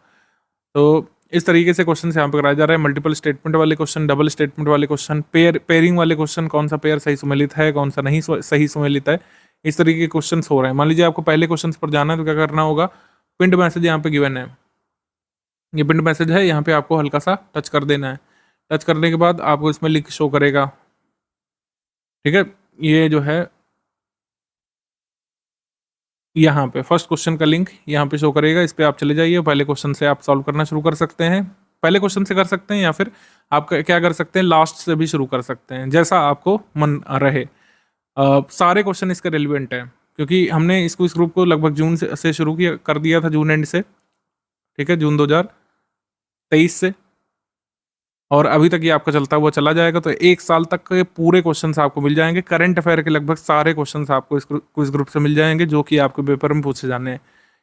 तो इस तरीके से क्वेश्चन यहाँ पे कराया जा रहा है। मल्टीपल स्टेटमेंट वाले क्वेश्चन, डबल स्टेटमेंट वाले क्वेश्चन, पेयरिंग वाले क्वेश्चन, कौन सा पेयर सही सुमेलित है, कौन सा नहीं सही सुमेलित है, इस तरीके के क्वेश्चन हो रहे हैं। मान लीजिए आपको पहले क्वेश्चन पर जाना है तो क्या करना होगा, पिंड मैसेज यहाँ पे गिवन है, ये पिंड मैसेज है, यहाँ पे आपको हल्का सा टच कर देना है। टच करने के बाद आपको इसमें लिंक शो करेगा। ठीक है, ये जो है यहाँ पे फर्स्ट क्वेश्चन का लिंक यहाँ पे शो करेगा, इस पे आप चले जाइए। पहले क्वेश्चन से आप सॉल्व करना शुरू कर सकते हैं, पहले क्वेश्चन से कर सकते हैं, या फिर आप क्या कर सकते हैं, लास्ट से भी शुरू कर सकते हैं, जैसा आपको मन रहे। सारे क्वेश्चन इसके रेलिवेंट हैं, क्योंकि हमने इस ग्रुप को लगभग जून से शुरू कर दिया था, जून एंड से। ठीक है, जून 2023 से, और अभी तक ये आपका चलता हुआ चला जाएगा। तो 1 साल तक के पूरे क्वेश्चंस आपको मिल जाएंगे। करंट अफेयर के लगभग सारे क्वेश्चंस आपको इस क्विज ग्रुप से मिल जाएंगे, जो कि आपके पेपर में पूछे जाने हैं।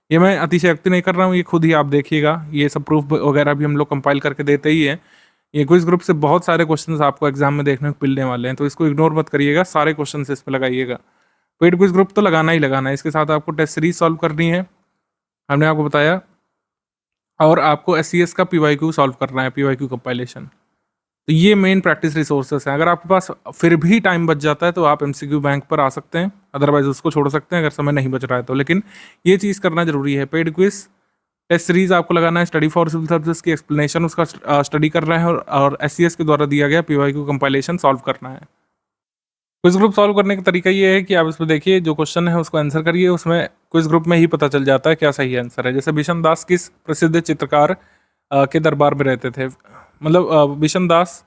ये मैं अतिशयोक्ति नहीं कर रहा हूँ, ये खुद ही आप देखिएगा। ये सब प्रूफ वगैरह भी हम लोग कंपाइल करके देते ही हैं। ये क्विज ग्रुप से बहुत सारे क्वेश्चंस आपको एग्जाम में देखने को मिलने वाले हैं, तो इसको इग्नोर मत करिएगा, सारे क्वेश्चन इसमें लगाइएगा। पेड क्विज ग्रुप तो लगाना ही लगाना है। इसके साथ आपको टेस्ट सीरीज सॉल्व करनी है, हमने आपको बताया, और आपको SCS का PYQ सॉल्व करना है, PYQ कंपाइलेशन। तो ये मेन प्रैक्टिस रिसोर्सेस हैं। अगर आपके पास फिर भी टाइम बच जाता है तो आप एमसीक्यू बैंक पर आ सकते हैं, अदरवाइज उसको छोड़ सकते हैं अगर समय नहीं बच रहा है तो। लेकिन ये चीज़ करना जरूरी है। पेड क्विज टेस्ट सीरीज आपको लगाना है, स्टडी फॉर सिविल सर्विसेज की एक्सप्लेनेशन उसका स्टडी करना है, और एससीएस के द्वारा दिया गया पीवाईक्यू कंपाइलेशन सॉल्व करना है। क्विज ग्रुप सॉल्व करने का तरीका ये है कि आप इसमें देखिए जो क्वेश्चन है उसको आंसर करिए, उसमें क्विज ग्रुप में ही पता चल जाता है क्या सही आंसर है। जैसे बिशन दास किस प्रसिद्ध चित्रकार के दरबार में रहते थे, मतलब बिशन दास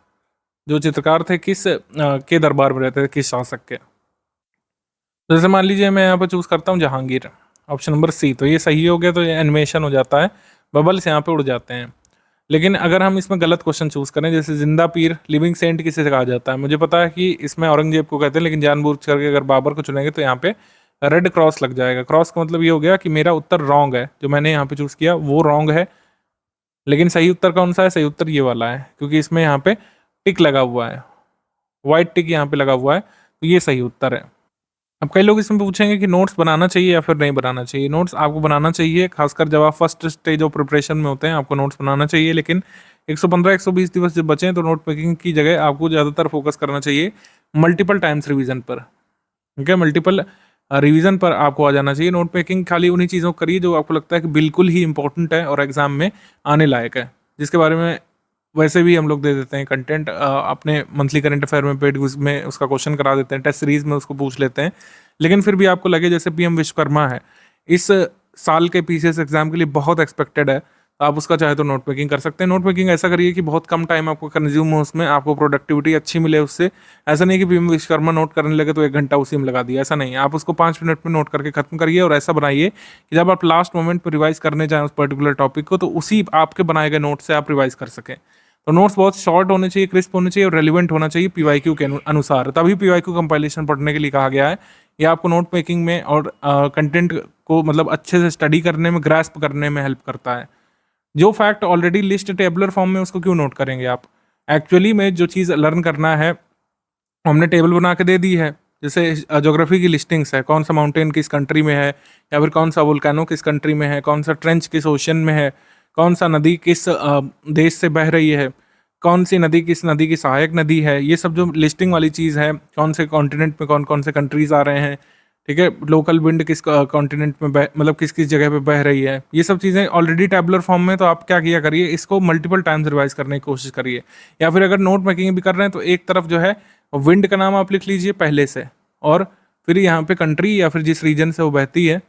जो चित्रकार थे किस के दरबार में रहते थे, किस शासक के। तो जैसे मान लीजिए मैं यहाँ पर चूज करता हूँ जहांगीर, ऑप्शन नंबर सी, तो ये सही हो गया, तो ये एनिमेशन हो जाता है, बबल्स यहाँ पे उड़ जाते हैं। लेकिन अगर हम इसमें गलत क्वेश्चन चूज करें, जैसे जिंदा पीर लिविंग सेंट किसे कहा जाता है, मुझे पता है कि इसमें औरंगजेब को कहते हैं, लेकिन जानबूझ करके अगर बाबर को चुनेंगे तो यहाँ पे रेड क्रॉस लग जाएगा। क्रॉस का मतलब ये हो गया कि मेरा उत्तर रॉन्ग है, जो मैंने यहाँ पे चूज किया वो रॉन्ग है। लेकिन सही उत्तर कौन सा है? सही उत्तर ये वाला है, क्योंकि इसमें यहाँ पे टिक लगा हुआ है, व्हाइट टिक यहाँ पे लगा हुआ है, तो ये सही उत्तर है। अब कई लोग इसमें पूछेंगे कि नोट्स बनाना चाहिए या फिर नहीं बनाना चाहिए। नोट्स आपको बनाना चाहिए, खासकर जब आप फर्स्ट स्टेज ऑफ प्रिपरेशन में होते हैं आपको नोट्स बनाना चाहिए। लेकिन 115-120 दिवस जब बचें तो नोट मेकिंग की जगह आपको ज़्यादातर फोकस करना चाहिए मल्टीपल टाइम्स रिवीजन पर। ठीक है, मल्टीपल रिवीजन पर आपको आ जाना चाहिए। नोट मेकिंग खाली उन्हीं चीज़ों को करिए जो आपको लगता है कि बिल्कुल ही इंपॉर्टेंट है और एग्जाम में आने लायक है, जिसके बारे में वैसे भी हम लोग दे देते हैं कंटेंट अपने मंथली करंट अफेयर में, पेड क्विज में उसका क्वेश्चन करा देते हैं, टेस्ट सीरीज में उसको पूछ लेते हैं। लेकिन फिर भी आपको लगे जैसे पीएम विश्वकर्मा है, इस साल के पीसीएस एग्जाम के लिए बहुत एक्सपेक्टेड है, तो आप उसका चाहे तो नोट मेकिंग कर सकते हैं। नोट मेकिंग ऐसा करिए कि बहुत कम टाइम आपको कंज्यूम हो, उसमें आपको प्रोडक्टिविटी अच्छी मिले उससे। ऐसा नहीं कि पीएम विश्वकर्मा नोट करने लगे तो 1 घंटा उसी में लगा दिया, ऐसा नहीं है। आप उसको 5 मिनट में नोट करके खत्म करिए, और ऐसा बनाइए कि जब आप लास्ट मोमेंट पर रिवाइज करने जाएं उस पर्टिकुलर टॉपिक को, तो उसी आपके बनाए गए नोट से आप रिवाइज कर सकें। तो नोट्स बहुत शॉर्ट होने चाहिए, क्रिस्प होने चाहिए और रेलिवेंट होना चाहिए पीवाईक्यू के अनुसार, तभी पीवाईक्यू कंपाइलेशन पढ़ने के लिए कहा गया है। ये आपको नोट मेकिंग में और कंटेंट को मतलब अच्छे से स्टडी करने में, ग्रास्प करने में हेल्प करता है। जो fact already list tabular form में, उसको क्यों नोट करेंगे आप? एक्चुअली में जो चीज़ लर्न करना है हमने टेबल बना के दे दी है। जैसे ज्योग्राफी की लिस्टिंग्स है, कौन सा माउंटेन किस कंट्री में है, या फिर कौन सा वोल्केनो किस कंट्री में है, कौन सा ट्रेंच किस ओशन में है, कौन सा नदी किस देश से बह रही है, कौन सी नदी किस नदी की सहायक नदी है। ये सब जो लिस्टिंग वाली चीज़ है, कौन से कॉन्टिनेंट में कौन कौन से कंट्रीज आ रहे हैं, ठीक है, लोकल विंड किस कॉन्टिनेंट में मतलब किस किस जगह पे बह रही है, ये सब चीज़ें ऑलरेडी टैबुलर फॉर्म में। तो आप क्या किया करिए, इसको मल्टीपल टाइम्स रिवाइज करने की कोशिश करिए। या फिर अगर नोट मेकिंग भी कर रहे हैं तो एक तरफ जो है विंड का नाम आप लिख लीजिए पहले से, और फिर यहाँ पे कंट्री या फिर जिस रीजन से वो बहती है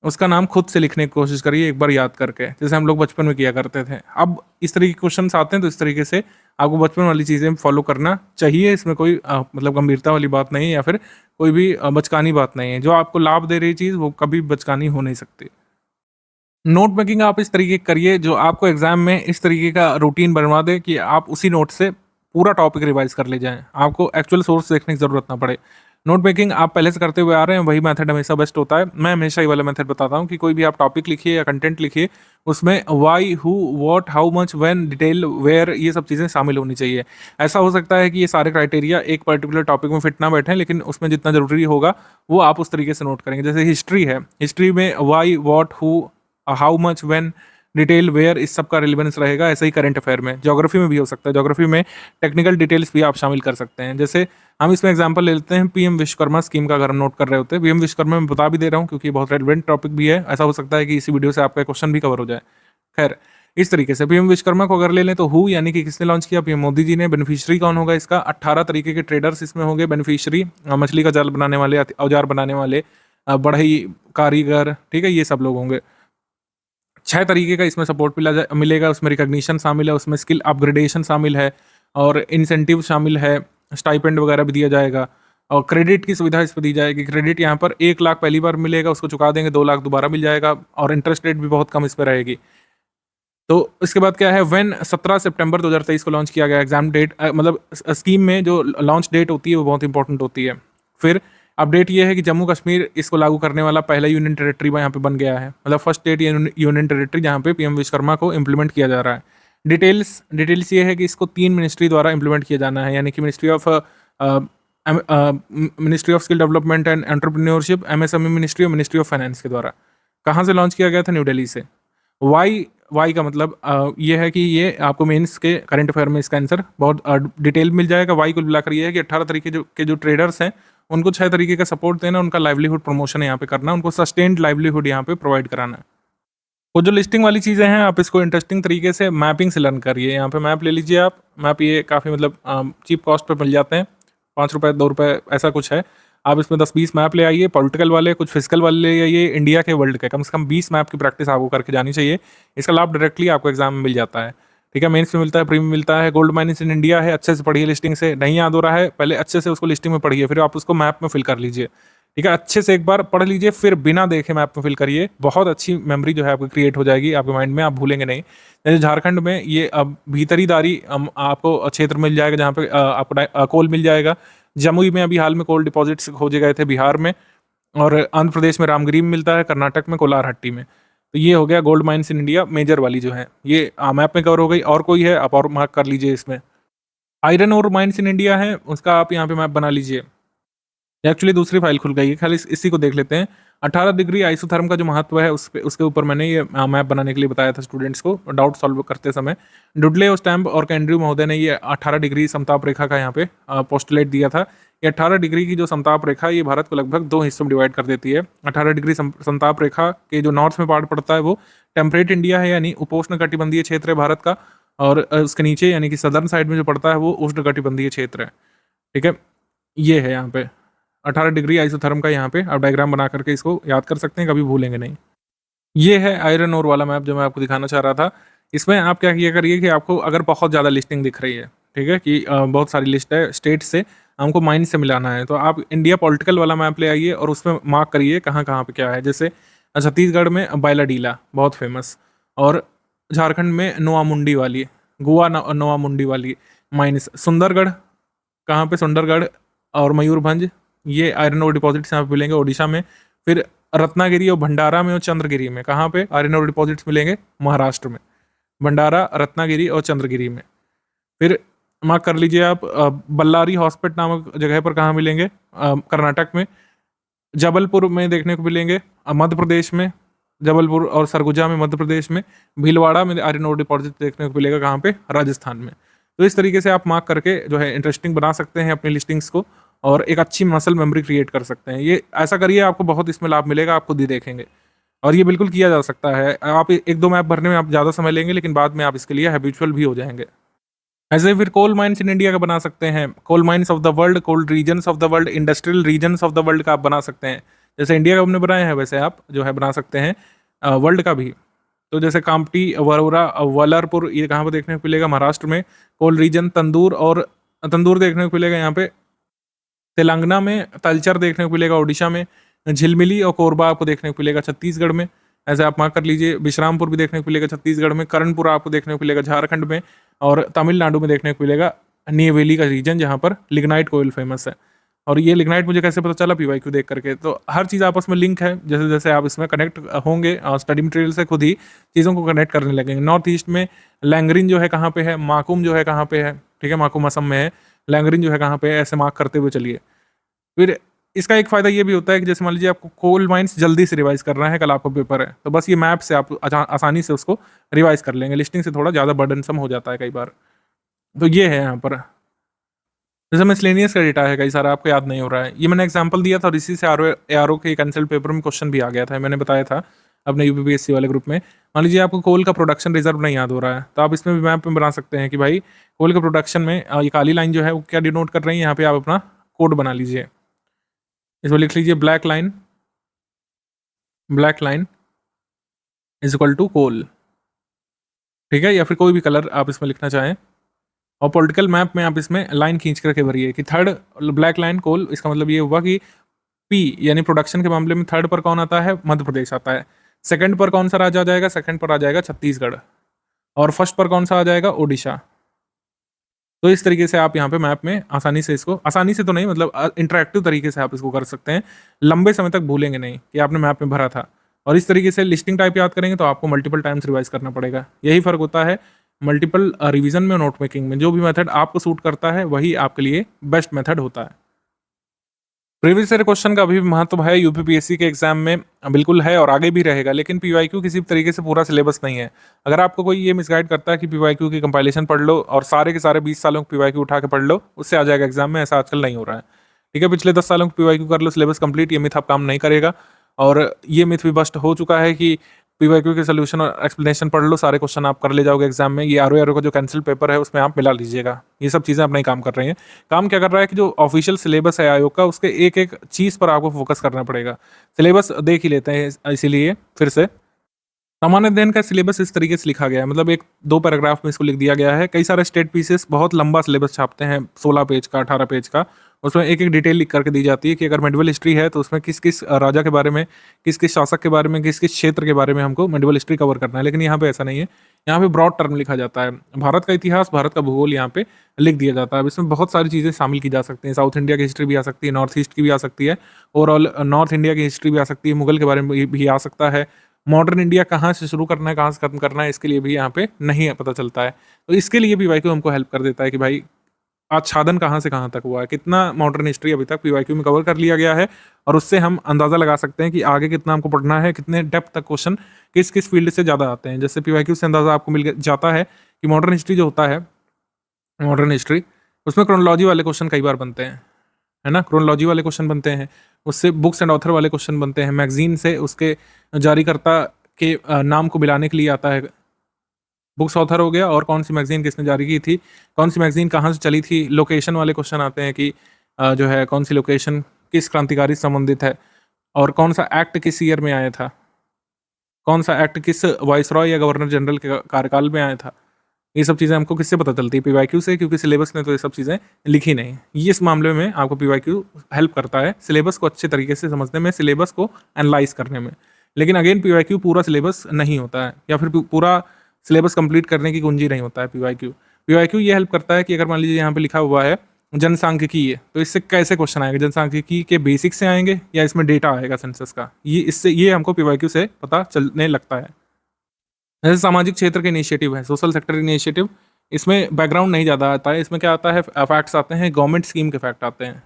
उसका नाम खुद से लिखने की कोशिश करिए एक बार याद करके, जैसे हम लोग बचपन में किया करते थे। अब इस तरीके के क्वेश्चन आते हैं तो इस तरीके से आपको बचपन वाली चीज़ें फॉलो करना चाहिए। इसमें कोई मतलब गंभीरता वाली बात नहीं है, या फिर कोई भी बचकानी बात नहीं है। जो आपको लाभ दे रही चीज़ वो कभी बचकानी हो नहीं सकती। नोट मेकिंग आप इस तरीके की करिए जो आपको एग्जाम में इस तरीके का रूटीन बनवा दे कि आप उसी नोट से पूरा टॉपिक रिवाइज कर ले जाएं, आपको एक्चुअल सोर्स देखने की ज़रूरत ना पड़े। नोट मेकिंग आप पहले से करते हुए आ रहे हैं, वही मेथड हमेशा बेस्ट होता है। मैं हमेशा ही वाला मेथड बताता हूँ कि कोई भी आप टॉपिक लिखिए या कंटेंट लिखिए, उसमें why, who, what, how much, when, detail, where, ये सब चीज़ें शामिल होनी चाहिए। ऐसा हो सकता है कि ये सारे क्राइटेरिया एक पर्टिकुलर टॉपिक में फिट ना बैठे, लेकिन उसमें जितना जरूरी होगा वो आप उस तरीके से नोट करेंगे। जैसे हिस्ट्री है, हिस्ट्री में why, what, who, how much, when, detail, where, इस सब का रिलेवेंस रहेगा। ऐसे ही करंट अफेयर में, ज्योग्राफी में भी हो सकता है। ज्योग्राफी में टेक्निकल डिटेल्स भी आप शामिल कर सकते हैं। जैसे हम इसमें एग्जांपल ले लेते हैं, पीएम विश्वकर्मा स्कीम का अगर हम नोट कर रहे होते हैं, पीएम विश्वकर्मा में बता भी दे रहा हूँ क्योंकि बहुत रेलिवेंट टॉपिक भी है। ऐसा हो सकता है कि इसी वीडियो से आपका क्वेश्चन भी कवर हो जाए। खैर, इस तरीके से पीएम विश्वकर्मा को अगर ले लें तो हु यानी कि किसने लॉन्च किया, पीएम मोदी जी ने। बेनिफिशियरी कौन होगा इसका? 18 तरीके के ट्रेडर्स इसमें होंगे बेनिफिशियरी, मछली का जाल बनाने वाले, औजार बनाने वाले, बढ़ई, कारीगर, ठीक है, ये सब लोग होंगे। 6 तरीके का इसमें सपोर्ट मिलेगा। उसमें रिकॉग्निशन शामिल है, उसमें स्किल अपग्रेडेशन शामिल है, और इंसेंटिव शामिल है, स्टाइपेंड वगैरह भी दिया जाएगा, और क्रेडिट की सुविधा इस पर दी जाएगी। क्रेडिट यहाँ पर 1 लाख पहली बार मिलेगा, उसको चुका देंगे 2 लाख दोबारा मिल जाएगा, और इंटरेस्ट रेट भी बहुत कम इस पर रहेगी। तो इसके बाद क्या है, व्हेन 17 सितंबर 2023 को लॉन्च किया गया। एग्जाम डेट मतलब स्कीम में जो लॉन्च डेट होती है वो बहुत इंपॉर्टेंट होती है। फिर अपडेट ये है कि जम्मू कश्मीर इसको लागू करने वाला पहला यूनियन टेरिटरी यहाँ पे बन गया है, मतलब फर्स्ट स्टेट यूनियन टेरिटरी जहाँ पे पीएम विश्वकर्मा को इम्प्लीमेंट किया जा रहा है। डिटेल्स ये है कि इसको 3 मिनिस्ट्री द्वारा इम्प्लीमेंट किया जाना है, यानी कि ministry of skill development and entrepreneurship, MSME ministry और मिनिस्ट्री ऑफ फाइनेंस के द्वारा। कहाँ से लॉन्च किया गया था? न्यू दिल्ली से। वाई वाई का मतलब ये है कि ये आपको मेंस के करंट अफेयर में इसका आंसर बहुत डिटेल मिल जाएगा। वाई कुल मिलाकर ये है कि 18 तरीके जो ट्रेडर्स हैं उनको 6 तरीके का सपोर्ट देना, उनका लाइवलीहुड प्रमोशन यहाँ पे करना, उनको सस्टेन्ड लाइवलीहुड यहाँ पे प्रोवाइड कराना है। वो जो लिस्टिंग वाली चीज़ें हैं आप इसको इंटरेस्टिंग तरीके से मैपिंग से लर्न करिए। यहाँ पे मैप ले लीजिए आप। मैप ये काफ़ी मतलब चीप कॉस्ट पे मिल जाते हैं, 5 रुपये 2 रुपये ऐसा कुछ है। आप इसमें 10-20 मैप ले आइए, पॉलिटिकल वाले, कुछ फिजिकल वाले ले आइए, इंडिया के वर्ल्ड के कम से कम 20 मैप की प्रैक्टिस आपको करके जानी चाहिए। इसका लाभ डायरेक्टली आपको एग्जाम में मिल जाता है। ठीक है, मेंस में मिलता है, प्री में मिलता है। गोल्ड माइंस इन इंडिया है, अच्छे से पढ़िए लिस्टिंग से। नहीं याद हो रहा है, पहले अच्छे से उसको लिस्टिंग में पढ़िए, फिर आप उसको मैप में फिल कर लीजिए। ठीक है, अच्छे से एक बार पढ़ लीजिए, फिर बिना देखे मैप में फिल करिए। बहुत अच्छी मेमोरी जो है आपकी क्रिएट हो जाएगी आपके माइंड में, आप भूलेंगे नहीं। जैसे झारखंड में ये अब भीतरीदारी आपको क्षेत्र मिल जाएगा जहाँ पे आपको कोल मिल जाएगा। जमुई में अभी हाल में कोल डिपॉजिट्स खोजे गए थे बिहार में, और आंध्र प्रदेश में रामगिरी में मिलता है, कर्नाटक में कोलारहट्टी में। तो ये हो गया gold mines in India major वाली जो है, ये मैप में कवर हो गई। और कोई है आप और मार्क कर लीजिए इसमें। आयरन और माइंस इन इंडिया है, उसका आप यहाँ पे मैप बना लीजिए। एक्चुअली दूसरी फाइल खुल गई है, खाली इसी को देख लेते हैं। 18 डिग्री आइसोथर्म का जो महत्व है उसके ऊपर मैंने ये मैप बनाने के लिए बताया था स्टूडेंट्स को डाउट सॉल्व करते समय। डुडले और स्टैम्प और कैंड्रू महोदय ने ये 18 डिग्री समताप रेखा का यहाँ पे पोस्टुलेट दिया था। ये 18 डिग्री की जो समताप रेखा ये भारत को लगभग 2 हिस्सों में डिवाइड कर देती है। 18 डिग्री समताप रेखा के जो नॉर्थ में पार्ट पड़ता है वो टेम्परेट इंडिया है, यानी उपोष्ण कटिबंधीय क्षेत्र है भारत का। और उसके नीचे यानी कि सदर्न साइड में जो पड़ता है वो उष्ण कटिबंधीय क्षेत्र है। ठीक है, ये है यहाँ पे 18 डिग्री आइसोथर्म का। यहाँ पे आप डायग्राम बना करके इसको याद कर सकते हैं, कभी भूलेंगे नहीं। ये है आयरन ओर वाला मैप जो मैं आपको दिखाना चाह रहा था। इसमें आप क्या किया करिए कि आपको अगर बहुत ज़्यादा लिस्टिंग दिख रही है, ठीक है, कि बहुत सारी लिस्ट है स्टेट से, हमको माइंड से मिलाना है, तो आप इंडिया पॉलिटिकल वाला मैप ले आइए और उसमें मार्क करिए कहाँ कहाँ पे क्या है। जैसे छत्तीसगढ़ में बायलाडीला बहुत फेमस, और झारखंड में नोआमुंडी वाली, गोवा नोआमुंडी वाली माइंस। सुंदरगढ़ कहाँ पे, सुंदरगढ़ और मयूरभंज, ये आयरन ओर डिपॉजिट्स यहाँ पे मिलेंगे ओडिशा में। फिर रत्नागिरी और भंडारा में और चंद्रगिरी में कहाँ पे आयरन ओर डिपॉजिट्स मिलेंगे, महाराष्ट्र में, भंडारा, रत्नागिरी और चंद्रगिरी में। फिर मार्क कर लीजिए आप बल्लारी हॉस्पिटल नामक जगह पर कहाँ मिलेंगे, कर्नाटक में। जबलपुर में देखने को मिलेंगे मध्य प्रदेश में, जबलपुर और सरगुजा में मध्य प्रदेश में। भीलवाड़ा में आयरन ओर डिपॉजिट देखने को मिलेगा कहाँ पे, राजस्थान में। तो इस तरीके से आप मार्क करके जो है इंटरेस्टिंग बना सकते हैं अपनी लिस्टिंग्स को, और एक अच्छी मसल मेमोरी क्रिएट कर सकते हैं। ये ऐसा करिए, आपको बहुत इसमें लाभ मिलेगा, आप खुद ही देखेंगे। और ये बिल्कुल किया जा सकता है। आप 1-2 मैप भरने में आप ज़्यादा समय लेंगे, लेकिन बाद में आप इसके लिए हैबिचुअल भी हो जाएंगे। ऐसे ही फिर कोल माइंस इन इंडिया का बना सकते हैं, coal mines of the world, coal regions of the world, industrial regions of the world का आप बना सकते हैं। जैसे इंडिया का हमने बनाया है वैसे आप जो है बना सकते हैं वर्ल्ड का भी। तो जैसे कामटी, वरोरा, वलरपुर, ये कहाँ पर देखने को मिलेगा, महाराष्ट्र में। कोल रीजन तंदूर, और तंदूर देखने को मिलेगा यहाँ पे तेलंगाना में। तलचर देखने को मिलेगा ओडिशा में। झिलमिली और कोरबा आपको देखने को मिलेगा छत्तीसगढ़ में। ऐसे आप मार्क कर लीजिए। विश्रामपुर भी देखने को मिलेगा छत्तीसगढ़ में। कर्णपुरा आपको देखने को मिलेगा झारखंड में, और तमिलनाडु में देखने को मिलेगा नीवेली का रीजन, जहाँ पर लिग्नाइट कोयल फेमस है। और ये लिग्नाइट मुझे कैसे पता चला, पीवाईक्यू देख करके। तो हर चीज़ आपस में लिंक है, जैसे जैसे आप इसमें कनेक्ट होंगे स्टडी मटेरियल से खुद ही चीज़ों को कनेक्ट करने लगेंगे। नॉर्थ ईस्ट में लैंगरिन जो है कहाँ पे है, माकुम जो है कहाँ पे है, ठीक है, माकुम असम में है। लैंगरिन जो है कहाँ पे है, ऐसे मार्क करते हुए चलिए। फिर इसका एक फ़ायदा ये भी होता है कि जैसे मान लीजिए आपको कोल माइंस जल्दी से रिवाइज करना है, कल आपका पेपर है, तो बस ये मैप से आप आसानी से उसको रिवाइज कर लेंगे। लिस्टिंग से थोड़ा ज़्यादा बर्डनसम हो जाता है कई बार। तो ये है यहाँ पर। जैसे मिसलेनियस का डेटा है कई सारा, आपको याद नहीं हो रहा है, ये मैंने एग्जांपल दिया था, और इसी से ARO के कैंसल पेपर में क्वेश्चन भी आ गया था, मैंने बताया था अपने UPPSC वाले ग्रुप में। मान लीजिए आपको कोल का प्रोडक्शन रिजर्व नहीं याद हो रहा है, तो आप इसमें भी मैप में बना सकते हैं कि भाई कोल के प्रोडक्शन में ये काली लाइन जो है वो क्या डिनोट कर रही है। यहाँ पे आप अपना कोड बना लीजिए, इसमें लिख लीजिए black line is equal to coal, ठीक है, या फिर कोई भी कलर आप इसमें लिखना चाहें। और पॉलिटिकल मैप में आप इसमें लाइन खींच करके भरिए कि थर्ड ब्लैक लाइन कोल। इसका मतलब ये हुआ कि P यानी प्रोडक्शन के मामले में थर्ड पर कौन आता है, मध्य प्रदेश आता है। सेकंड पर कौन सा राज्य आ जाएगा, सेकंड पर आ जाएगा छत्तीसगढ़। और फर्स्ट पर कौन सा आ जाएगा, ओडिशा। तो इस तरीके से आप यहाँ पे मैप में आसानी से इसको, आसानी से तो नहीं मतलब इंटरेक्टिव तरीके से आप इसको कर सकते हैं। लंबे समय तक भूलेंगे नहीं कि आपने मैप में भरा था। और इस तरीके से लिस्टिंग टाइप याद करेंगे तो आपको मल्टीपल टाइम्स रिवाइज करना पड़ेगा। यही फर्क होता है मल्टीपल रिवीजन में और नोट मेकिंग में। जो भी मेथड आपको सूट करता है वही आपके लिए बेस्ट मेथड होता है। प्रीवियस ईयर क्वेश्चन का अभी भी महत्व है यूपीपीएससी के एग्जाम में, बिल्कुल है और आगे भी रहेगा, लेकिन पीवाईक्यू किसी भी तरीके से पूरा सिलेबस नहीं है। अगर आपको कोई ये मिसगाइड करता है कि पीवाईक्यू की कंपाइलेशन पढ़ लो और सारे के सारे 20 सालों के पीवाईक्यू उठा के पढ़ लो, उससे आ जाएगा एग्जाम में, ऐसा आजकल नहीं हो रहा है। ठीक है, पिछले 10 सालों के पीवाईक्यू कर लो, सिलेबस कंप्लीट, ये मिथ अब काम नहीं करेगा। और ये मिथ भी बस्ट हो चुका है कि पीवाईक्यू के सोल्यूशन और एक्सप्लेनेशन पढ़ लो, सारे क्वेश्चन आप कर ले जाओगे एग्जाम में। ये आरओ का जो कैंसिल पेपर है उसमें आप मिला लीजिएगा। ये सब चीज़ें अब नहीं काम कर रही हैं। काम क्या कर रहा है कि जो ऑफिशियल सिलेबस है आयोग का, उसके एक एक चीज़ पर आपको फोकस करना पड़ेगा। सिलेबस देख ही लेते हैं इसीलिए फिर से। सामान्य अध्ययन का सिलेबस इस तरीके से लिखा गया है, मतलब एक 2 पैराग्राफ में इसको लिख दिया गया है। कई सारे स्टेट पीसेस बहुत लंबा सिलेबस छापते हैं, 16 पेज का, 18 पेज का। उसमें एक एक डिटेल लिख करके दी जाती है कि अगर मेडिवल हिस्ट्री है तो उसमें किस किस राजा के बारे में, किस किस शासक के बारे में, किस किस क्षेत्र के बारे में हमको मेडिवल हिस्ट्री कवर करना है। लेकिन यहाँ पे ऐसा नहीं है, यहाँ पे ब्रॉड टर्म लिखा जाता है। भारत का इतिहास, भारत का भूगोल यहाँ पे लिख दिया जाता है। अब इसमें बहुत सारी चीज़ें शामिल की जा सकती हैं। साउथ इंडिया की हिस्ट्री भी आ सकती है, नॉर्थ ईस्ट की भी आ सकती है, ओवरऑल नॉर्थ इंडिया की हिस्ट्री भी आ सकती है, मुगल के बारे में भी आ सकता है। मॉडर्न इंडिया कहाँ से शुरू करना है, कहाँ से खत्म करना है, इसके लिए भी यहाँ पे नहीं पता चलता है। तो इसके लिए पीवाईक्यू हमको हेल्प कर देता है कि भाई आच्छादन कहाँ से कहाँ तक हुआ है, कितना मॉडर्न हिस्ट्री अभी तक पीवाईक्यू में कवर कर लिया गया है, और उससे हम अंदाज़ा लगा सकते हैं कि आगे कितना हमको पढ़ना है, कितने डेप्थ तक क्वेश्चन किस किस फील्ड से ज़्यादा आते हैं। जैसे पीवाईक्यू से अंदाज़ा आपको मिल जाता है कि मॉडर्न हिस्ट्री जो होता है, मॉडर्न हिस्ट्री, उसमें क्रोनोलॉजी वाले क्वेश्चन कई बार बनते हैं, है ना। क्रोनोलॉजी वाले क्वेश्चन बनते हैं, उससे बुक्स एंड ऑथर वाले क्वेश्चन बनते हैं, मैगजीन से उसके जारीकर्ता के नाम को मिलाने के लिए आता है। बुक्स ऑथर हो गया, और कौन सी मैगजीन किसने जारी की थी, कौन सी मैगजीन कहाँ से चली थी। लोकेशन वाले क्वेश्चन आते हैं कि जो है कौन सी लोकेशन किस क्रांतिकारी से संबंधित है, और कौन सा एक्ट किस ईयर में आया था, कौन सा एक्ट किस वाइसरॉय या गवर्नर जनरल के कार्यकाल में आया था। ये सब चीज़ें हमको किससे पता चलती है, पीवाईक्यू से, क्योंकि सिलेबस ने तो ये सब चीज़ें लिखी नहीं। ये इस मामले में आपको पीवाईक्यू हेल्प करता है सिलेबस को अच्छे तरीके से समझने में, सिलेबस को एनालाइज करने में। लेकिन अगेन पीवाईक्यू पूरा सिलेबस नहीं होता है, या फिर पूरा सिलेबस कंप्लीट करने की कुंजी नहीं होता है पीवाईक्यू। पीवाईक्यू ये हेल्प करता है कि अगर मान लीजिए यहाँ पे लिखा हुआ है जनसांख्यिकी है, तो इससे कैसे क्वेश्चन आएंगे, जनसांख्यिकी के बेसिक से आएंगे या इसमें डेटा आएगा सेंसस का, ये हमको पीवाईक्यू से पता चलने लगता है। जैसे सामाजिक क्षेत्र के इनिशिएटिव है, सोशल सेक्टर इनिशिएटिव, इसमें बैकग्राउंड नहीं ज़्यादा आता है। इसमें क्या आता है, फैक्ट्स आते हैं, गवर्नमेंट स्कीम के फैक्ट आते हैं।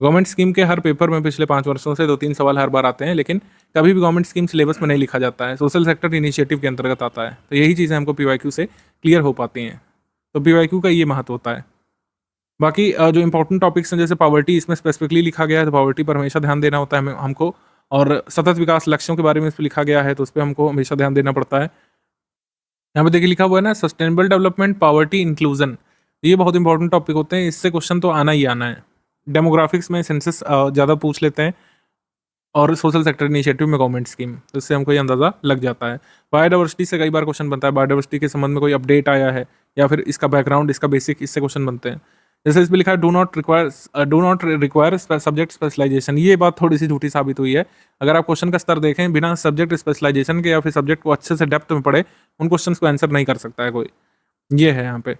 गवर्नमेंट स्कीम के हर पेपर में पिछले 5 वर्षों से 2-3 सवाल हर बार आते हैं, लेकिन कभी भी गवर्नमेंट स्कीम सिलेबस में नहीं लिखा जाता है, सोशल सेक्टर इनिशिएटिव के अंतर्गत आता है। तो यही चीज़ें हमको पीवाईक्यू से क्लियर हो पाती हैं। तो पीवाईक्यू का ये महत्व होता है। बाकी जो इंपॉर्टेंट टॉपिक्स हैं, जैसे पॉवर्टी, इसमें स्पेसिफिकली लिखा गया है, तो पॉवर्टी पर हमेशा ध्यान देना होता है हमको। और सतत विकास लक्ष्यों के बारे में इस पर लिखा गया है, तो उस पर हमको हमेशा ध्यान देना पड़ता है। यहाँ पे देखिए लिखा हुआ है ना, सस्टेनेबल डेवलपमेंट, पॉवर्टी, इंक्लूजन, ये बहुत इंपॉर्टेंट टॉपिक होते हैं, इससे क्वेश्चन तो आना ही आना है। डेमोग्राफिक्स में सेंसस ज़्यादा पूछ लेते हैं, और सोशल सेक्टर इनिशिएटिव में गवर्नमेंट स्कीम, तो इससे हमको ये अंदाज़ा लग जाता है। बायोडाइवर्सिटी से कई बार क्वेश्चन बनता है, बायोडाइवर्सिटी के संबंध में कोई अपडेट आया है, या फिर इसका बैकग्राउंड, इसका बेसिक, इससे क्वेश्चन बनते हैं। जैसे इसमें लिखा है do not require subject specialisation, ये बात थोड़ी सी झूठी साबित हुई है। अगर आप क्वेश्चन का स्तर देखें, बिना सब्जेक्ट स्पेशलाइजेशन के या फिर सब्जेक्ट को अच्छे से डेप्थ में पढ़े, उन क्वेश्चन को आंसर नहीं कर सकता है कोई। ये है यहाँ पे